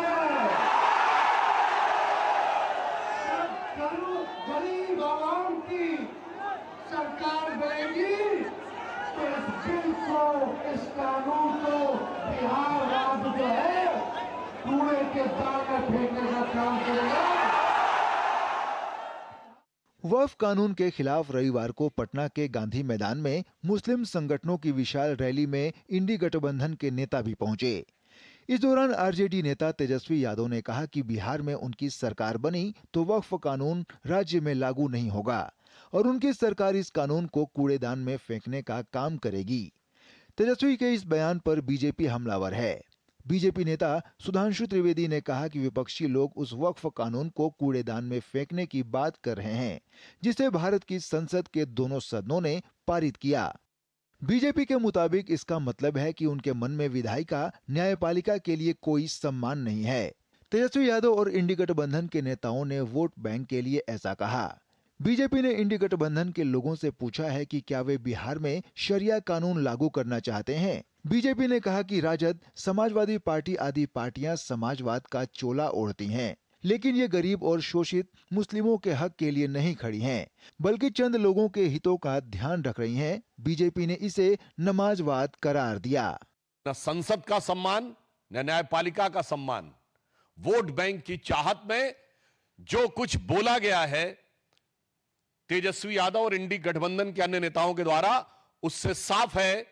गरीब आवाम की सरकार बनेगी तो इस बिल को, इस कानून को बिहार राज्य जो है कूड़े के दान में फेंकने का काम करेगा। वक्फ कानून के खिलाफ रविवार को पटना के गांधी मैदान में मुस्लिम संगठनों की विशाल रैली में इंडी गठबंधन के नेता भी पहुंचे। इस दौरान आरजेडी नेता तेजस्वी यादव ने कहा कि बिहार में उनकी सरकार बनी तो वक्फ कानून राज्य में लागू नहीं होगा और उनकी सरकार इस कानून को कूड़ेदान में फेंकने का काम करेगी। तेजस्वी के इस बयान पर बीजेपी हमलावर है। बीजेपी नेता सुधांशु त्रिवेदी ने कहा कि विपक्षी लोग उस वक्फ कानून को कूड़ेदान में फेंकने की बात कर रहे हैं जिसे भारत की संसद के दोनों सदनों ने पारित किया। बीजेपी के मुताबिक इसका मतलब है कि उनके मन में विधायिका न्यायपालिका के लिए कोई सम्मान नहीं है। तेजस्वी यादव और इंडी गठबंधन के नेताओं ने वोट बैंक के लिए ऐसा कहा। बीजेपी ने इंडी गठबंधन के लोगों से पूछा है कि क्या वे बिहार में शरिया कानून लागू करना चाहते हैं। बीजेपी ने कहा कि राजद, समाजवादी पार्टी आदि पार्टियां समाजवाद का चोला ओढ़ती हैं, लेकिन ये गरीब और शोषित मुस्लिमों के हक के लिए नहीं खड़ी हैं, बल्कि चंद लोगों के हितों का ध्यान रख रही हैं। बीजेपी ने इसे नमाजवाद करार दिया। न संसद का सम्मान, न न्यायपालिका का सम्मान, वोट बैंक की चाहत में जो कुछ बोला गया है तेजस्वी यादव और इंडी गठबंधन के अन्य नेताओं के द्वारा, उससे साफ है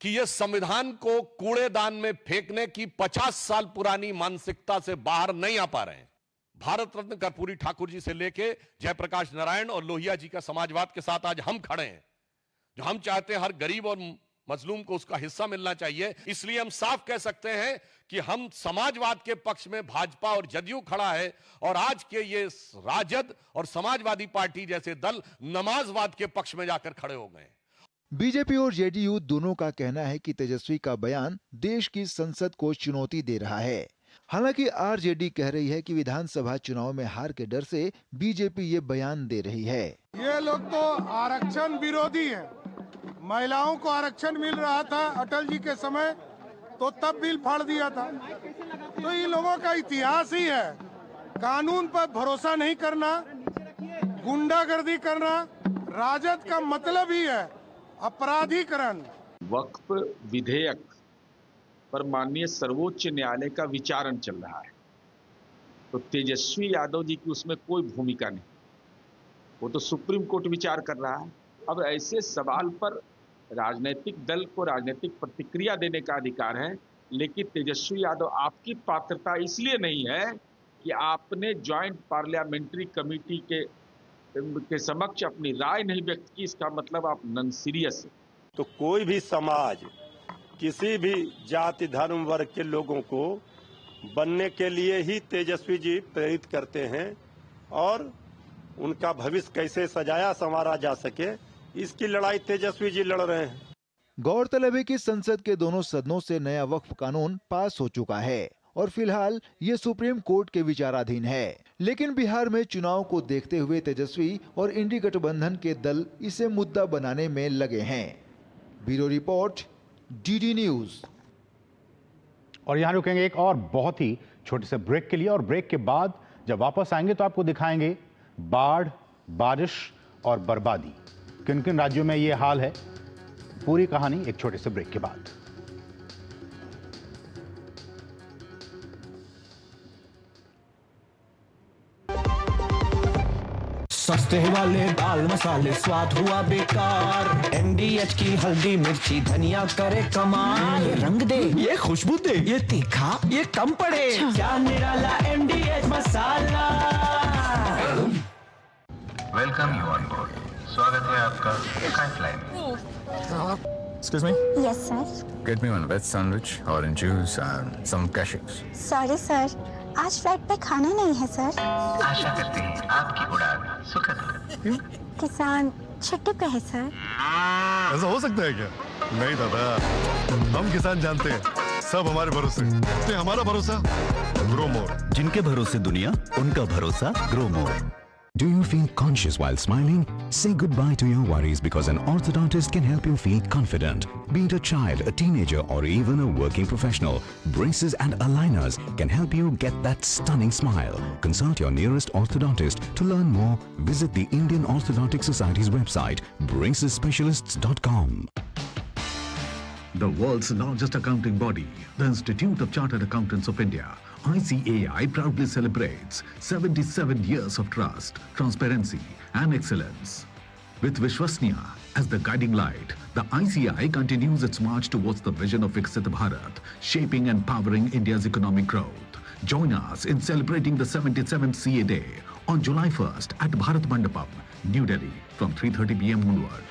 कि यह संविधान को कूड़ेदान में फेंकने की 50 साल पुरानी मानसिकता से बाहर नहीं आ पा रहे हैं। भारत रत्न कर्पूरी ठाकुर जी से लेके जयप्रकाश नारायण और लोहिया जी का समाजवाद के साथ आज हम खड़े हैं, जो हम चाहते हैं हर गरीब और मजलूम को उसका हिस्सा मिलना चाहिए। इसलिए हम साफ कह सकते हैं कि हम समाजवाद के पक्ष में भाजपा और जदयू खड़ा है और आज के ये राजद और समाजवादी पार्टी जैसे दल नमाजवाद के पक्ष में जाकर खड़े हो गए। बीजेपी और जेडीयू दोनों का कहना है कि तेजस्वी का बयान देश की संसद को चुनौती दे रहा है। हालांकि आरजेडी कह रही है कि विधानसभा चुनाव में हार के डर से बीजेपी ये बयान दे रही है। ये लोग तो आरक्षण विरोधी है। महिलाओं को आरक्षण मिल रहा था अटल जी के समय, तो तब बिल फाड़ दिया था। तो इन लोगों का इतिहास ही है कानून पर भरोसा नहीं करना, गुंडागर्दी करना। राजद का मतलब ही है अपराधीकरण। वक्फ विधेयक पर माननीय सर्वोच्च न्यायालय का विचारण चल रहा है, तो तेजस्वी यादव जी की उसमें कोई भूमिका नहीं, वो तो सुप्रीम कोर्ट विचार कर रहा है। अब ऐसे सवाल पर राजनीतिक दल को राजनीतिक प्रतिक्रिया देने का अधिकार है, लेकिन तेजस्वी यादव आपकी पात्रता इसलिए नहीं है कि आपने ज्वाइंट पार्लियामेंट्री कमेटी के समक्ष अपनी राय नहीं व्यक्त की, इसका मतलब आप नॉन सीरियस है। तो कोई भी समाज किसी भी जाति धर्म वर्ग के लोगों को बनने के लिए ही तेजस्वी जी प्रेरित करते हैं और उनका भविष्य कैसे सजाया संवारा जा सके, इसकी लड़ाई तेजस्वी जी लड़ रहे हैं। गौरतलब है कि संसद के दोनों सदनों से नया वक्फ कानून पास हो चुका है और फिलहाल ये सुप्रीम कोर्ट के विचाराधीन है। लेकिन बिहार में चुनाव को देखते हुए तेजस्वी और इंडी गठबंधन के दल इसे मुद्दा बनाने में लगे हैं। Bureau report, DD news. और यहाँ रुकेंगे एक और बहुत ही छोटे से ब्रेक के लिए, और ब्रेक के बाद जब वापस आएंगे तो आपको दिखाएंगे बाढ़, बारिश और बर्बादी। किन किन राज्यों में ये हाल है पूरी कहानी एक छोटे से ब्रेक के बाद। सस्ते वाले दाल मसाले स्वाद हुआ बेकार। MDH की हल्दी मिर्ची धनिया करे कमाल। ये रंग दे, ये खुशबू दे, ये तीखा, ये कम पड़े। क्या निराला MDH masala. Welcome you on board. स्वागत है आपका स्काई फ्लाइट में। Excuse me? Yes, sir. Get me one veg sandwich, orange juice and some cashews. Sorry, sir. आज फ्लाइट पे खाना नहीं है, सर। आशा करते हैं आपकी उड़ान सुखद हो। किसान छुट्टी पे है, सर। ऐसा हो सकता है क्या? नहीं दादा, हम किसान जानते हैं सब हमारे भरोसे। तो हमारा भरोसा ग्रो मोर। जिनके भरोसे दुनिया, उनका भरोसा grow more. Do you feel conscious while smiling? Say goodbye to your worries because an orthodontist can help you feel confident. Be it a child, a teenager, or even a working professional, braces and aligners can help you get that stunning smile. Consult your nearest orthodontist. To learn more, visit the Indian Orthodontic Society's website, bracesspecialists.com. The world's largest accounting body, the Institute of Chartered Accountants of India, ICAI proudly celebrates 77 years of trust, transparency and excellence. With Vishwasniya as the guiding light, the ICAI continues its march towards the vision of Viksit Bharat, shaping and powering India's economic growth. Join us in celebrating the 77th CA Day on July 1st at Bharat Mandapam, New Delhi from 3:30 PM onward.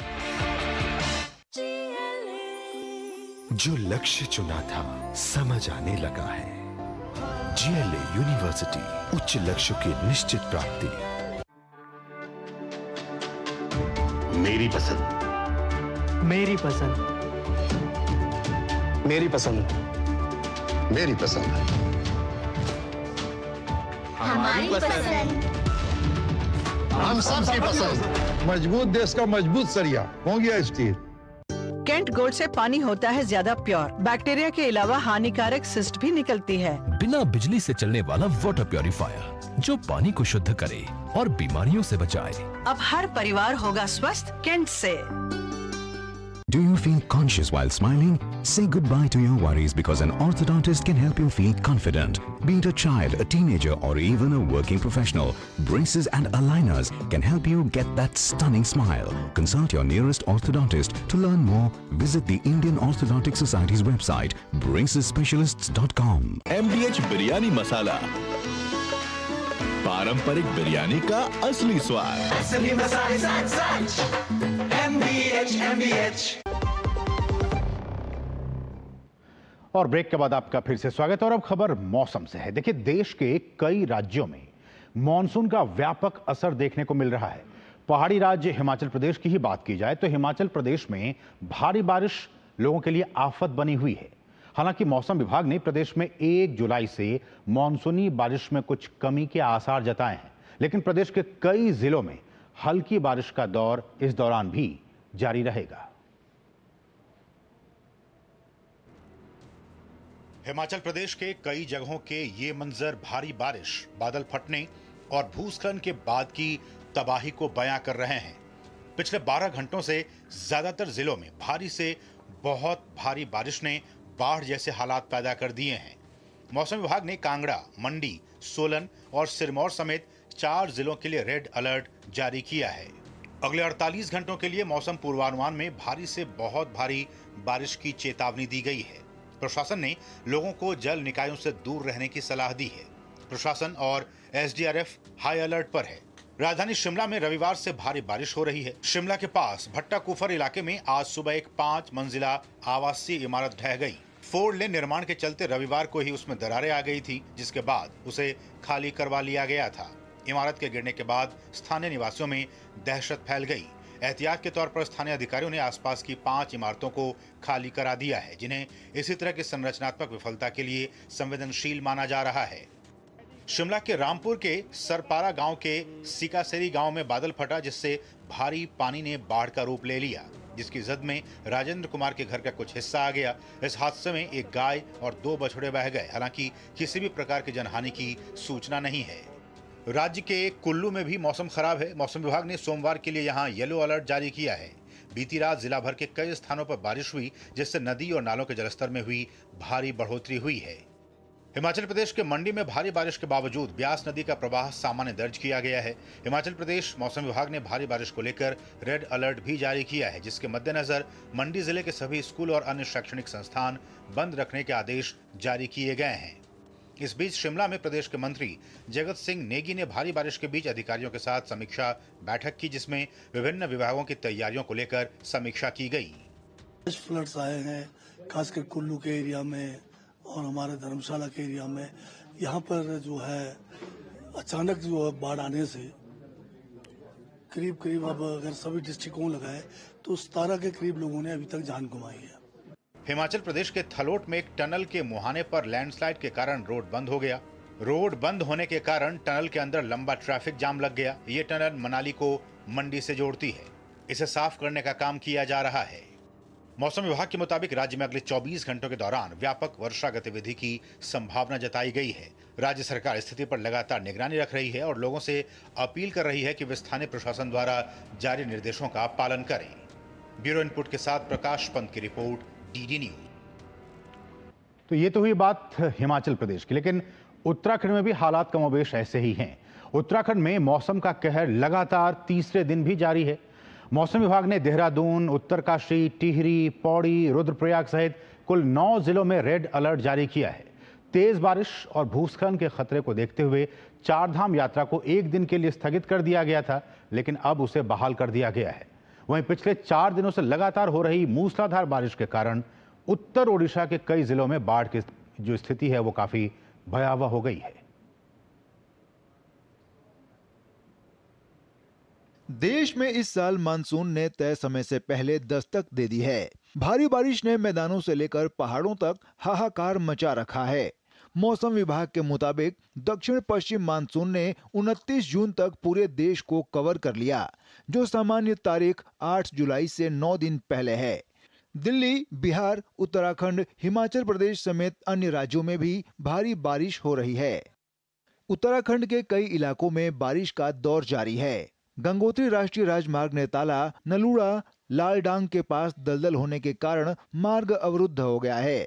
जो लक्ष्य चुना था समझ आने लगा है। GLA university, उच्च लक्ष्य की निश्चित प्राप्ति। मेरी पसंद, मेरी पसंद, मेरी पसंद, मेरी पसंद, हमारी पसंद, हम सबकी पसंद। मजबूत देश का मजबूत सरिया हो गया स्टील। केंट गोल्ड से पानी होता है ज्यादा प्योर। बैक्टीरिया के अलावा हानिकारक सिस्ट भी निकलती है। बिना बिजली से चलने वाला वाटर प्योरीफायर जो पानी को शुद्ध करे और बीमारियों से बचाए। अब हर परिवार होगा स्वस्थ केंट से। Do you feel conscious while smiling? Say goodbye to your worries because an orthodontist can help you feel confident. Be it a child, a teenager, or even a working professional, braces and aligners can help you get that stunning smile. Consult your nearest orthodontist. To learn more, visit the Indian Orthodontic Society's website, bracesspecialists.com. MDH biryani मसाला, पारंपरिक बिरयानी का असली स्वाद। असली मसाले सच MDH। और break के बाद आपका फिर से स्वागत। और अब खबर मौसम से है। देखिए, देश के कई राज्यों में मॉनसून का व्यापक असर देखने को मिल रहा है। पहाड़ी राज्य हिमाचल प्रदेश की ही बात की जाए तो हिमाचल प्रदेश में भारी बारिश लोगों के लिए आफत बनी हुई है। हालांकि मौसम विभाग ने प्रदेश में 1 जुलाई से मानसूनी बारिश में कुछ कमी के आसार जताए हैं, लेकिन प्रदेश के कई जिलों में हल्की बारिश का दौर इस दौरान भी जारी रहेगा। हिमाचल प्रदेश के कई जगहों के ये मंजर भारी बारिश, बादल फटने और भूस्खलन के बाद की तबाही को बयां कर रहे हैं। पिछले 12 घंटों से ज्यादातर जिलों में भारी से बहुत भारी बारिश ने बाढ़ जैसे हालात पैदा कर दिए हैं। मौसम विभाग ने कांगड़ा, मंडी, सोलन और सिरमौर समेत 4 जिलों के लिए रेड अलर्ट जारी किया है। अगले 48 घंटों के लिए मौसम पूर्वानुमान में भारी से बहुत भारी बारिश की चेतावनी दी गई है। प्रशासन ने लोगों को जल निकायों से दूर रहने की सलाह दी है। प्रशासन और SDRF हाई अलर्ट पर है। राजधानी शिमला में रविवार से भारी बारिश हो रही है। शिमला के पास भट्टा कुफर इलाके में आज सुबह एक 5 मंजिला आवासीय इमारत ढह गई। 4 लेन निर्माण के चलते रविवार को ही उसमें दरारें आ गई थी, जिसके बाद उसे खाली करवा लिया गया था। इमारत के गिरने के बाद स्थानीय निवासियों में दहशत फैल गई। एहतियात के तौर पर स्थानीय अधिकारियों ने आसपास की 5 इमारतों को खाली करा दिया है, जिन्हें इसी तरह की संरचनात्मक विफलता के लिए संवेदनशील माना जा रहा है। शिमला के रामपुर के सरपारा गांव के सिकासेरी गांव में बादल फटा, जिससे भारी पानी ने बाढ़ का रूप ले लिया, जिसकी जद में राजेंद्र कुमार के घर का कुछ हिस्सा आ गया। इस हादसे में एक गाय और 2 बछड़े बह गए। हालांकि किसी भी प्रकार की जनहानि की सूचना नहीं है। राज्य के कुल्लू में भी मौसम खराब है। मौसम विभाग ने सोमवार के लिए यहां येलो अलर्ट जारी किया है। बीती रात जिला भर के कई स्थानों पर बारिश हुई, जिससे नदी और नालों के जलस्तर में हुई भारी बढ़ोतरी हुई है। हिमाचल प्रदेश के मंडी में भारी बारिश के बावजूद ब्यास नदी का प्रवाह सामान्य दर्ज किया गया है। हिमाचल प्रदेश मौसम विभाग ने भारी बारिश को लेकर रेड अलर्ट भी जारी किया है, जिसके मद्देनजर मंडी जिले के सभी स्कूल और अन्य शैक्षणिक संस्थान बंद रखने के आदेश जारी किए गए हैं। इस बीच शिमला में प्रदेश के मंत्री जगत सिंह नेगी ने भारी बारिश के बीच अधिकारियों के साथ समीक्षा बैठक की, जिसमें विभिन्न विभागों की तैयारियों को लेकर समीक्षा की गई। फ्लड्स आए हैं खासकर कुल्लू के एरिया में और हमारे धर्मशाला के एरिया में। यहाँ पर जो है अचानक जो है बाढ़ आने से करीब अब अगर सभी डिस्ट्रिक्टों लगाए तो 17 के करीब लोगों ने अभी तक जान गंवाई है। हिमाचल प्रदेश के थलोट में एक टनल के मुहाने पर लैंडस्लाइड के कारण रोड बंद हो गया। रोड बंद होने के कारण टनल के अंदर लंबा ट्रैफिक जाम लग गया। ये टनल मनाली को मंडी से जोड़ती है। इसे साफ करने का काम किया जा रहा है। मौसम विभाग के मुताबिक राज्य में अगले 24 घंटों के दौरान व्यापक वर्षा गतिविधि की संभावना जताई गई है। राज्य सरकार स्थिति पर लगातार निगरानी रख रही है और लोगों से अपील कर रही है कि वे स्थानीय प्रशासन द्वारा जारी निर्देशों का पालन करें। ब्यूरो इनपुट के साथ प्रकाश पंत की रिपोर्ट, डीडी न्यूज। तो ये तो हुई बात हिमाचल प्रदेश की, लेकिन उत्तराखंड में भी हालात कमोबेश ऐसे ही हैं। उत्तराखंड में मौसम का कहर लगातार तीसरे दिन भी जारी है। मौसम विभाग ने देहरादून, उत्तरकाशी, टिहरी, पौड़ी, रुद्रप्रयाग सहित कुल 9 जिलों में रेड अलर्ट जारी किया है। तेज बारिश और भूस्खलन के खतरे को देखते हुए चारधाम यात्रा को एक दिन के लिए स्थगित कर दिया गया था, लेकिन अब उसे बहाल कर दिया गया है। वहीं पिछले 4 दिनों से लगातार हो रही मूसलाधार बारिश के कारण उत्तर ओडिशा के कई जिलों में बाढ़ की जो स्थिति है वो काफी भयावह हो गई है। देश में इस साल मानसून ने तय समय से पहले दस्तक दे दी है। भारी बारिश ने मैदानों से लेकर पहाड़ों तक हाहाकार मचा रखा है। मौसम विभाग के मुताबिक दक्षिण पश्चिम मानसून ने 29 जून तक पूरे देश को कवर कर लिया, जो सामान्य तारीख 8 जुलाई से 9 दिन पहले है। दिल्ली, बिहार, उत्तराखंड, हिमाचल प्रदेश समेत अन्य राज्यों में भी भारी बारिश हो रही है। उत्तराखंड के कई इलाकों में बारिश का दौर जारी है। गंगोत्री राष्ट्रीय राजमार्ग नेताला नलूड़ा लालडांग के पास दलदल होने के कारण मार्ग अवरुद्ध हो गया है।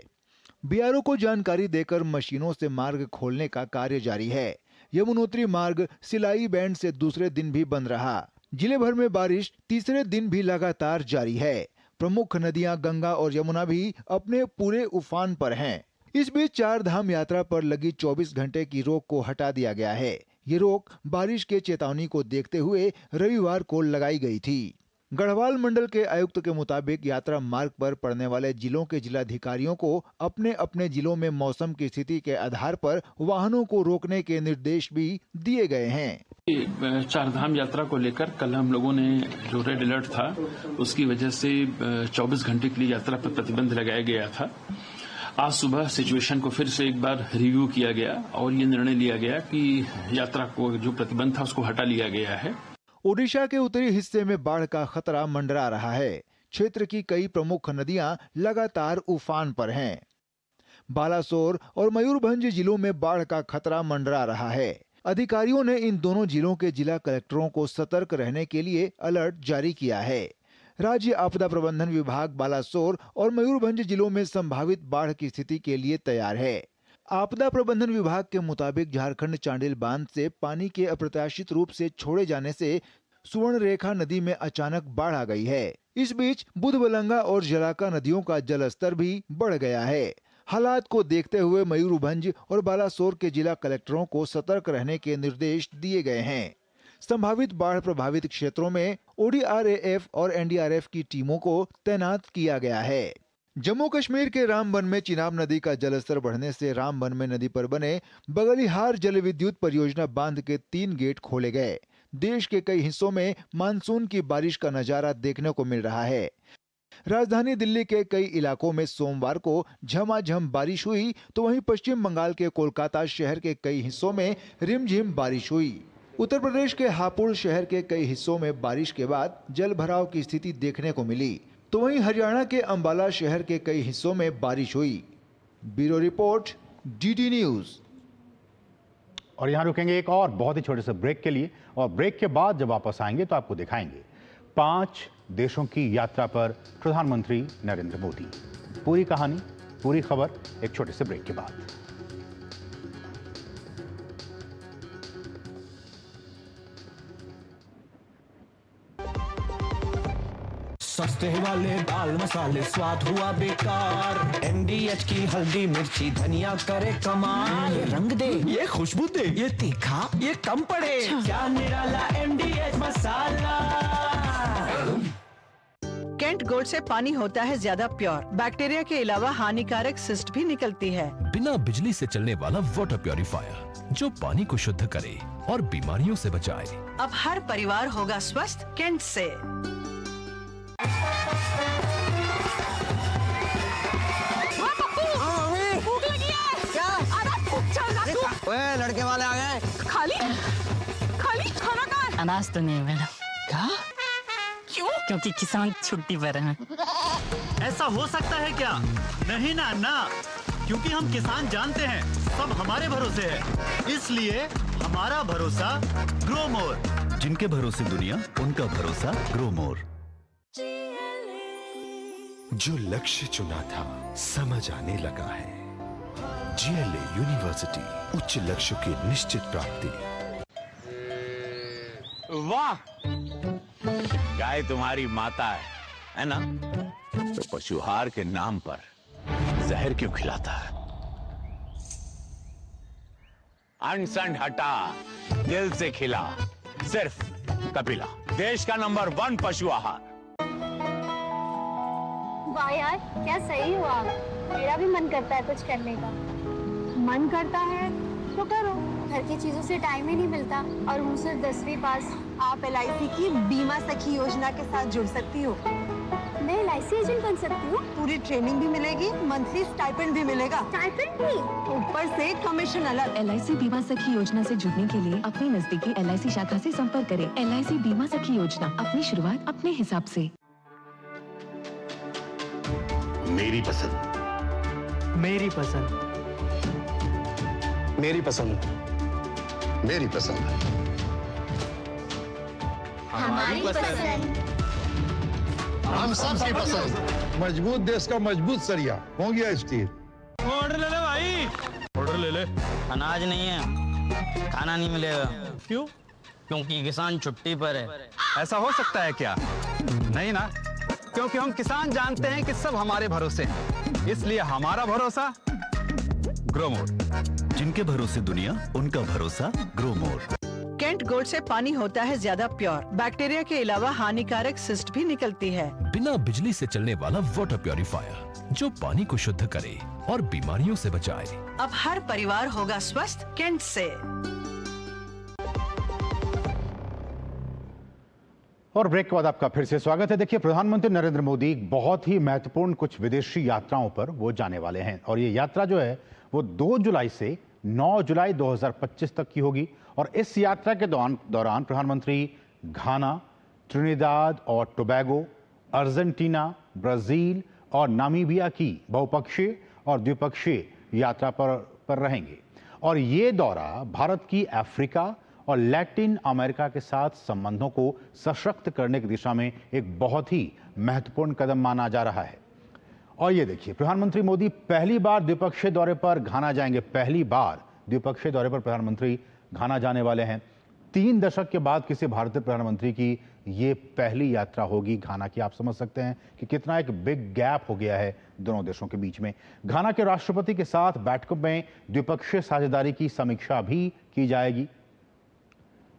बीआरओ को जानकारी देकर मशीनों से मार्ग खोलने का कार्य जारी है। यमुनोत्री मार्ग सिलाई बैंड से दूसरे दिन भी बंद रहा। जिले भर में बारिश तीसरे दिन भी लगातार जारी है। प्रमुख नदियां गंगा और यमुना भी अपने पूरे उफान पर हैं। इस बीच चारधाम यात्रा पर लगी 24 घंटे की रोक को हटा दिया गया है। ये रोक बारिश के चेतावनी को देखते हुए रविवार को लगाई गई थी। गढ़वाल मंडल के आयुक्त के मुताबिक यात्रा मार्ग पर पड़ने वाले जिलों के जिलाधिकारियों को अपने अपने जिलों में मौसम की स्थिति के आधार पर वाहनों को रोकने के निर्देश भी दिए गए हैं। चारधाम यात्रा को लेकर कल हम लोगों ने जो रेड अलर्ट था उसकी वजह से 24 घंटे के लिए यात्रा पर प्रतिबंध लगाया गया था। आज सुबह सिचुएशन को फिर से एक बार रिव्यू किया गया और ये निर्णय लिया गया कि यात्रा को जो प्रतिबंध था उसको हटा लिया गया है। ओडिशा के उत्तरी हिस्से में बाढ़ का खतरा मंडरा रहा है। क्षेत्र की कई प्रमुख नदियां लगातार उफान पर हैं। बालासोर और मयूरभंज जिलों में बाढ़ का खतरा मंडरा रहा है। अधिकारियों ने इन दोनों जिलों के जिला कलेक्टरों को सतर्क रहने के लिए अलर्ट जारी किया है। राज्य आपदा प्रबंधन विभाग बालासोर और मयूरभंज जिलों में संभावित बाढ़ की स्थिति के लिए तैयार है। आपदा प्रबंधन विभाग के मुताबिक झारखंड चांडिल बांध से पानी के अप्रत्याशित रूप से छोड़े जाने से सुवर्ण रेखा नदी में अचानक बाढ़ आ गई है। इस बीच बुधबलंगा और जलाका नदियों का जलस्तर भी बढ़ गया है। हालात को देखते हुए मयूरभंज और बालासोर के जिला कलेक्टरों को सतर्क रहने के निर्देश दिए गए हैं। संभावित बाढ़ प्रभावित क्षेत्रों में ओडीआरएएफ और एनडीआरएफ की टीमों को तैनात किया गया है। जम्मू कश्मीर के रामबन में चिनाब नदी का जलस्तर बढ़ने से रामबन में नदी पर बने बगलिहार जल विद्युत परियोजना बांध के 3 गेट खोले गए। देश के कई हिस्सों में मानसून की बारिश का नजारा देखने को मिल रहा है। राजधानी दिल्ली के कई इलाकों में सोमवार को झमाझम बारिश हुई, तो वहीं पश्चिम बंगाल के कोलकाता शहर के कई हिस्सों में रिमझिम बारिश हुई। उत्तर प्रदेश के हापुड़ शहर के कई हिस्सों में बारिश के बाद जल भराव की स्थिति देखने को मिली, तो वहीं हरियाणा के अंबाला शहर के कई हिस्सों में बारिश हुई। Bureau report, DD news. और यहां रुकेंगे एक और बहुत ही छोटे से ब्रेक के लिए, और ब्रेक के बाद जब वापस आएंगे तो आपको दिखाएंगे 5 देशों की यात्रा पर प्रधानमंत्री नरेंद्र मोदी। पूरी कहानी, पूरी खबर एक छोटे से ब्रेक के बाद। सस्ते वाले दाल मसाले स्वाद हुआ बेकार। MDH की हल्दी मिर्ची धनिया करे कमाल। ये रंग दे, ये खुशबू दे, ये तीखा, ये कम पड़े। क्या निराला MDH मसाला। कैंट गोल्ड से पानी होता है ज्यादा प्योर। बैक्टीरिया के अलावा हानिकारक सिस्ट भी निकलती है। बिना बिजली से चलने वाला वाटर प्योरीफायर जो पानी को शुद्ध करे और बीमारियों से बचाए। अब हर परिवार होगा स्वस्थ कैंट से। ओए लड़के वाले आ गए। खाली खाना कहाँ है? अनाज तो नहीं है मैडम। क्या? क्यों? क्योंकि किसान छुट्टी पर हैं। ऐसा हो सकता है क्या? नहीं ना अन्ना, क्योंकि हम किसान जानते हैं सब हमारे भरोसे है, इसलिए हमारा भरोसा ग्रो मोर। जिनके भरोसे दुनिया, उनका भरोसा ग्रो मोर। जो लक्ष्य चुना था समझ आने लगा है। GLA यूनिवर्सिटी, उच्च लक्ष्य की निश्चित प्राप्ति। वाह, गाय तुम्हारी माता है ना? तो पशुहार के नाम पर जहर क्यों खिलाता है? अनसन हटा, दिल से खिला, सिर्फ कपिला, देश का नंबर 1 पशु आहार। वाह यार, क्या सही हुआ। मेरा भी मन करता है कुछ करने का। मन करता है तो करो, घर की चीजों से टाइम ही नहीं मिलता। और हूँ सिर्फ 10वीं पास। आप LIC की बीमा सखी योजना के साथ जुड़ सकती हो। मैं LIC एजेंट बन सकती हूँ? पूरी ट्रेनिंग भी मिलेगी, मंथली स्टाइपेंड भी मिलेगा। स्टाइपेंड भी? ऊपर से कमीशन अलग। LIC बीमा सखी योजना से जुड़ने के लिए अपनी नजदीकी LIC शाखा से संपर्क करें। LIC बीमा सखी योजना, अपनी शुरुआत अपने हिसाब से। मेरी पसंद, मेरी पसंद, मेरी पसंद, मेरी पसंद, हमारी पसंद, हम सबकी पसंद। मजबूत देश का मजबूत सरिया हो गया स्टील। ऑर्डर ले ले भाई, ऑर्डर ले ले। अनाज नहीं है, खाना नहीं मिलेगा। क्यों? क्योंकि किसान छुट्टी पर है। ऐसा हो सकता है क्या? नहीं ना, क्योंकि हम किसान जानते हैं कि सब हमारे भरोसे हैं, इसलिए हमारा भरोसा ग्रो मोर। जिनके भरोसे दुनिया, उनका भरोसा ग्रो मोर। कैंट गोल्ड से पानी होता है ज्यादा प्योर। बैक्टीरिया के अलावा हानिकारक सिस्ट भी निकलती है। बिना बिजली से चलने वाला वाटर प्योरीफायर जो पानी को शुद्ध करे और बीमारियों से बचाए। अब हर परिवार होगा स्वस्थ कैंट से। और ब्रेक के बाद आपका फिर से स्वागत है। देखिए, प्रधानमंत्री नरेंद्र मोदी बहुत ही महत्वपूर्ण कुछ विदेशी यात्राओं पर वो जाने वाले हैं और ये यात्रा जो है वो 2 जुलाई से 9 जुलाई 2025 तक की होगी। और इस यात्रा के दौरान प्रधानमंत्री घाना, त्रिनिदाद और टोबैगो, अर्जेंटीना, ब्राजील और नामीबिया की बहुपक्षीय और द्विपक्षीय यात्रा पर रहेंगे। और ये दौरा भारत की अफ्रीका और लैटिन अमेरिका के साथ संबंधों को सशक्त करने की दिशा में एक बहुत ही महत्वपूर्ण कदम माना जा रहा है। और ये देखिए, प्रधानमंत्री मोदी पहली बार द्विपक्षीय दौरे पर घाना जाएंगे। पहली बार द्विपक्षीय दौरे पर प्रधानमंत्री घाना जाने वाले हैं। 3 दशक के बाद किसी भारतीय प्रधानमंत्री की ये पहली यात्रा होगी घाना की। आप समझ सकते हैं कि कितना एक बिग गैप हो गया है दोनों देशों के बीच में। घाना के राष्ट्रपति के साथ बैठकों में द्विपक्षीय साझेदारी की समीक्षा भी की जाएगी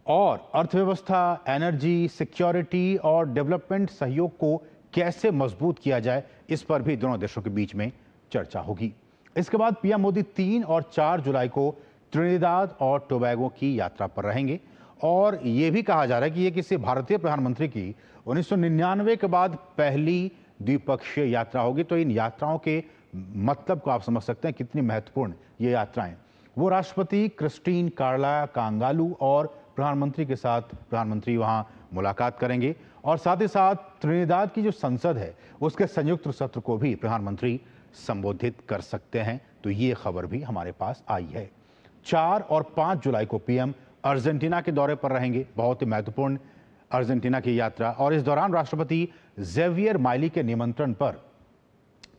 और अर्थव्यवस्था, एनर्जी, सिक्योरिटी और डेवलपमेंट सहयोग को कैसे मजबूत किया जाए, इस पर भी दोनों देशों के बीच में चर्चा होगी। इसके बाद पीएम मोदी 3 और 4 जुलाई को त्रिनिदाद और टोबैगो की यात्रा पर रहेंगे। और यह भी कहा जा रहा है कि यह किसी भारतीय प्रधानमंत्री की 1999 के बाद पहली द्विपक्षीय यात्रा होगी। तो इन यात्राओं के मतलब को आप समझ सकते हैं कितनी महत्वपूर्ण ये यात्राएं। वो राष्ट्रपति क्रिस्टीन कार्ला कांगालू और प्रधानमंत्री के साथ प्रधानमंत्री वहां मुलाकात करेंगे और साथ ही साथ त्रिनिदाद की जो संसद है उसके संयुक्त सत्र को भी प्रधानमंत्री संबोधित कर सकते हैं। तो ये खबर भी हमारे पास आई है। 4 और 5 जुलाई को पीएम अर्जेंटीना के दौरे पर रहेंगे। बहुत ही महत्वपूर्ण अर्जेंटीना की यात्रा और इस दौरान राष्ट्रपति जेवियर माइली के निमंत्रण पर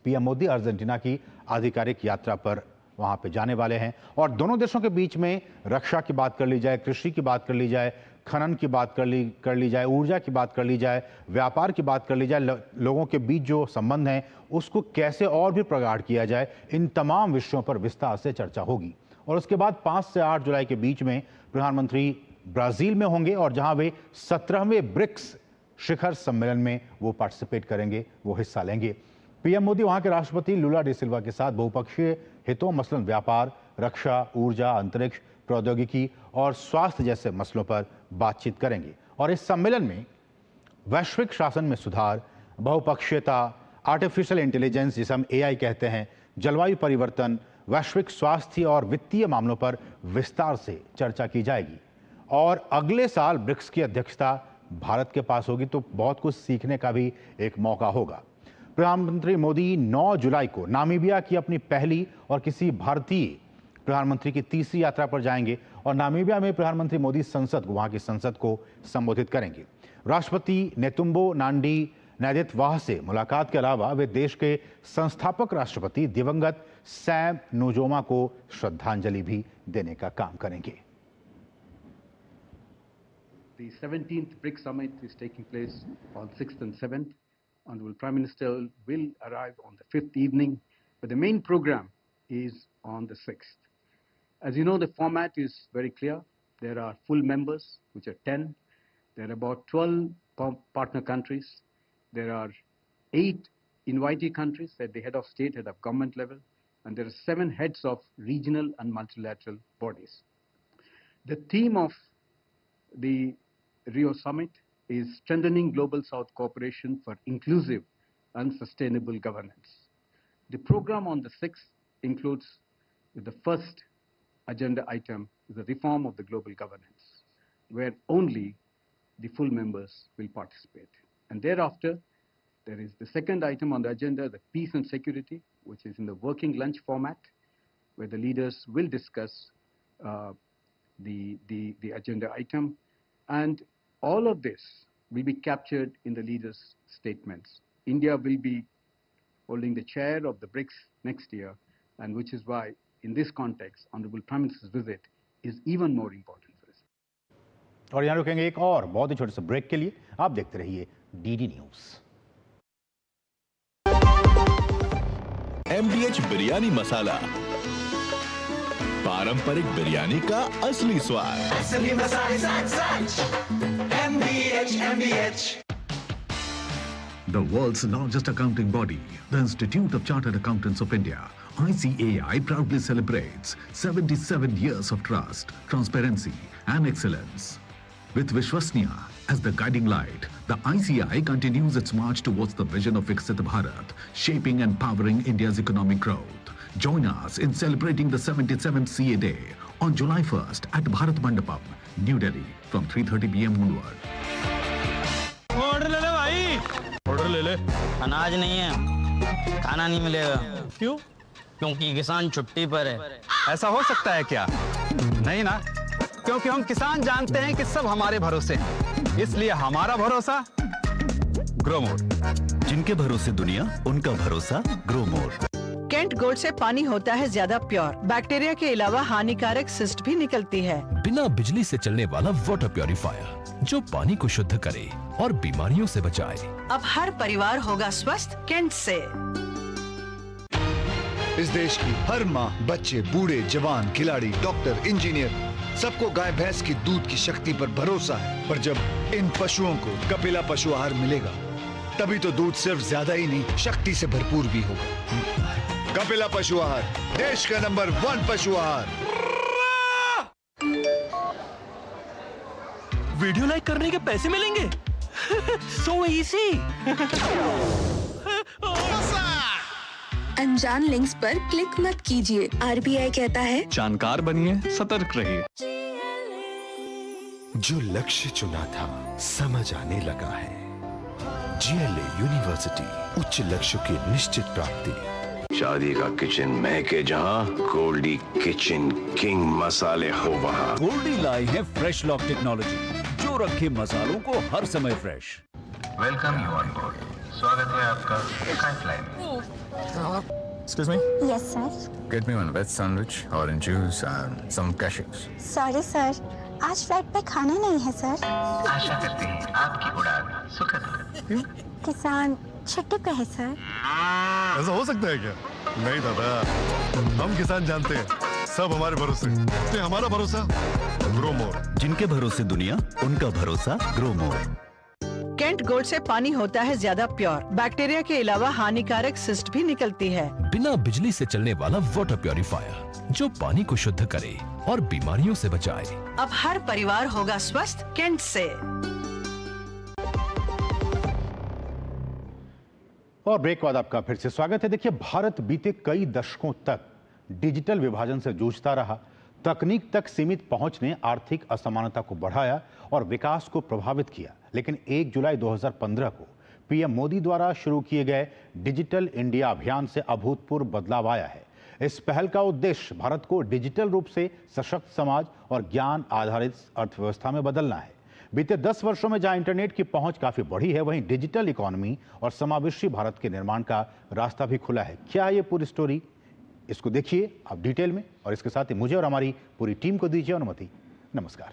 पीएम मोदी अर्जेंटीना की आधिकारिक यात्रा पर वहां पे जाने वाले हैं और दोनों देशों के बीच में रक्षा की बात कर ली जाए, कृषि की बात कर ली जाए, खनन की बात कर ली जाए, ऊर्जा की बात कर ली जाए, व्यापार की बात कर ली जाए, लोगों के बीच जो संबंध हैं उसको कैसे और भी प्रगाढ़ किया जाए, इन तमाम विषयों पर विस्तार से चर्चा होगी। और उसके बाद 5 से 8 जुलाई के बीच में प्रधानमंत्री ब्राजील में होंगे और जहां वे 17वें ब्रिक्स शिखर सम्मेलन में वो पार्टिसिपेट करेंगे, वो हिस्सा लेंगे। पीएम मोदी वहां के राष्ट्रपति लुला डी सिल्वा के साथ बहुपक्षीय हितों मसलन व्यापार, रक्षा, ऊर्जा, अंतरिक्ष, प्रौद्योगिकी और स्वास्थ्य जैसे मसलों पर बातचीत करेंगे। और इस सम्मेलन में वैश्विक शासन में सुधार, बहुपक्षीयता, आर्टिफिशियल इंटेलिजेंस जिसे हम AI कहते हैं, जलवायु परिवर्तन, वैश्विक स्वास्थ्य और वित्तीय मामलों पर विस्तार से चर्चा की जाएगी। और अगले साल ब्रिक्स की अध्यक्षता भारत के पास होगी तो बहुत कुछ सीखने का भी एक मौका होगा। प्रधानमंत्री मोदी 9 जुलाई को नामीबिया की अपनी पहली और किसी भारतीय प्रधानमंत्री की तीसरी यात्रा पर जाएंगे और नामीबिया में प्रधानमंत्री मोदी वहां की संसद को संबोधित करेंगे। राष्ट्रपति नेतुम्बो नांडी नैदितवाह से मुलाकात के अलावा वे देश के संस्थापक राष्ट्रपति दिवंगत सैम नुजोमा को श्रद्धांजलि भी देने का काम करेंगे। The 17th BRICS Summit is taking place on 6th and 7th. Honorable Prime Minister will arrive on the 5th evening, but the main program is on the 6th. As you know, the format is very clear. There are full members, which are 10. There are about 12 partner countries. There are 8 invitee countries at the head of state, head of government level, and there are 7 heads of regional and multilateral bodies. The theme of the Rio Summit is strengthening global South cooperation for inclusive and sustainable governance. The program on the 6th includes the first agenda item, the reform of the global governance, where only the full members will participate. And thereafter, there is the second item on the agenda, the peace and security, which is in the working lunch format, where the leaders will discuss the agenda item. And all of this will be captured in the leaders' statements. India will be holding the chair of the BRICS next year, and which is why, in this context, Honorable Prime Minister's visit is even more important for us. और यहाँ रुकेंगे एक और बहुत ही छोटे से break के लिए। आप देखते रहिए DD न्यूज़। MDH बिरयानी मसाला, पारंपरिक बिरयानी का असली स्वाद। असली मसाले MDH. The world's largest accounting body, the Institute of Chartered Accountants of India, ICAI, proudly celebrates 77 years of trust, transparency and excellence. With Vishwasniya as the guiding light, the ICAI continues its march towards the vision of Viksit Bharat, shaping and powering India's economic growth. Join us in celebrating the 77th CA Day on July 1st at Bharat Mandapam, New Delhi, from 3:30 PM onward. Order ले ले भाई, order ले ले। अनाज नहीं है, खाना नहीं मिलेगा। क्यों? क्योंकि किसान छुट्टी पर है। ऐसा हो सकता है क्या? नहीं ना, क्योंकि हम किसान जानते हैं कि सब हमारे भरोसे हैं, इसलिए हमारा भरोसा ग्रोमोर। जिनके भरोसे दुनिया, उनका भरोसा ग्रोमोर। केंट गोल्ड से पानी होता है ज्यादा प्योर, बैक्टीरिया के अलावा हानिकारक सिस्ट भी निकलती है। बिना बिजली से चलने वाला वाटर प्योरीफायर जो पानी को शुद्ध करे और बीमारियों से बचाए। अब हर परिवार होगा स्वस्थ केंट से। इस देश की हर माँ, बच्चे, बूढ़े, जवान, खिलाड़ी, डॉक्टर, इंजीनियर, सबको गाय भैंस की दूध की शक्ति पर भरोसा है। पर जब इन पशुओं को कपिला पशु आहार मिलेगा, तभी तो दूध सिर्फ ज्यादा ही नहीं, शक्ति से भरपूर भी होगा। कपिला पशु आहार, देश का नंबर 1 पशु आहार। वीडियो लाइक करने के पैसे मिलेंगे। So easy. अनजान लिंक्स पर क्लिक मत कीजिए। RBI कहता है जानकार बनिए, सतर्क रहिए। जो लक्ष्य चुना था समझ आने लगा है। GLA यूनिवर्सिटी, उच्च लक्ष्य की निश्चित प्राप्ति। शादी का किचन महके जहाँ, गोल्डी किचन किंग मसाले हो वहाँ। गोल्डी लाई है फ्रेश लॉक टेक्नोलॉजी जो रखे मसालों को हर समय fresh. Welcome you on board. स्वागत है आपका स्काई फ्लाइट में। Excuse me? Yes, sir. Get me one veg sandwich, orange juice and some cashews. Sorry, sir. आज फ्लाइट पे खाना नहीं है, सर। आशा करते हैं आपकी उड़ान सुखद हो। किसान छुट्टी पे है, सर। ऐसा हो सकता है क्या? नहीं दादा, हम किसान जानते हैं सब हमारे भरोसे। तो हमारा भरोसा ग्रो मोर। जिनके भरोसे दुनिया, उनका भरोसा ग्रो मोर। कैंट गोल्ड से पानी होता है ज्यादा प्योर। बैक्टीरिया के अलावा हानिकारक सिस्ट भी निकलती है। बिना बिजली से चलने वाला वाटर प्योरीफायर जो पानी को शुद्ध करे और बीमारियों से बचाए। अब हर परिवार होगा स्वस्थ कैंट से। और ब्रेक के बाद आपका फिर से स्वागत है। देखिए, भारत बीते कई दशकों तक डिजिटल विभाजन से जूझता रहा। तकनीक तक सीमित पहुंच ने आर्थिक असमानता को बढ़ाया और विकास को प्रभावित किया। लेकिन 1 जुलाई 2015 को पीएम मोदी द्वारा शुरू किए गए डिजिटल इंडिया अभियान से अभूतपूर्व बदलाव आया है। इस पहल का उद्देश्य भारत को डिजिटल रूप से सशक्त समाज और ज्ञान आधारित अर्थव्यवस्था में बदलना है। बीते 10 वर्षों में जहां इंटरनेट की पहुंच काफी बढ़ी है, वहीं डिजिटल इकोनॉमी और समावेशी भारत के निर्माण का रास्ता भी खुला है। क्या है ये पूरी स्टोरी, इसको देखिए आप डिटेल में, और इसके साथ ही मुझे और हमारी पूरी टीम को दीजिए अनुमति। नमस्कार।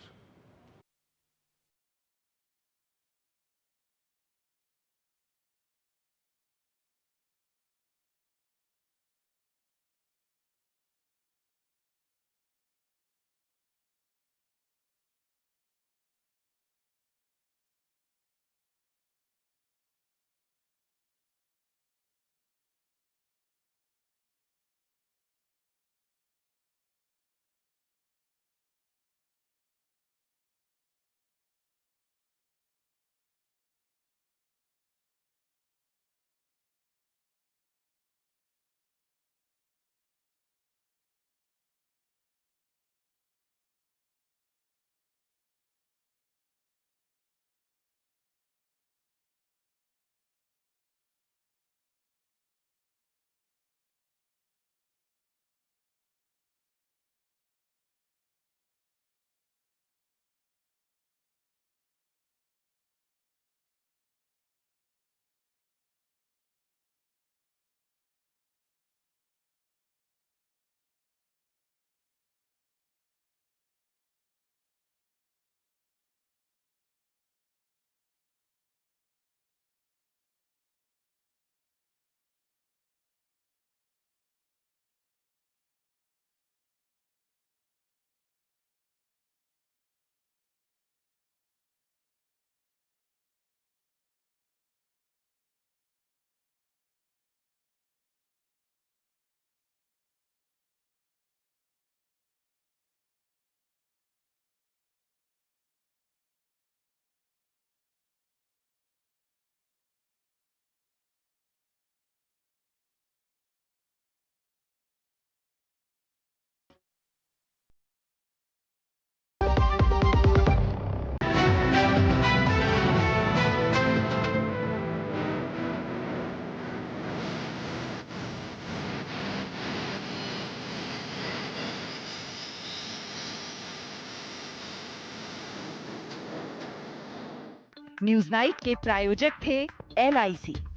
न्यूज नाइट के प्रायोजक थे LIC।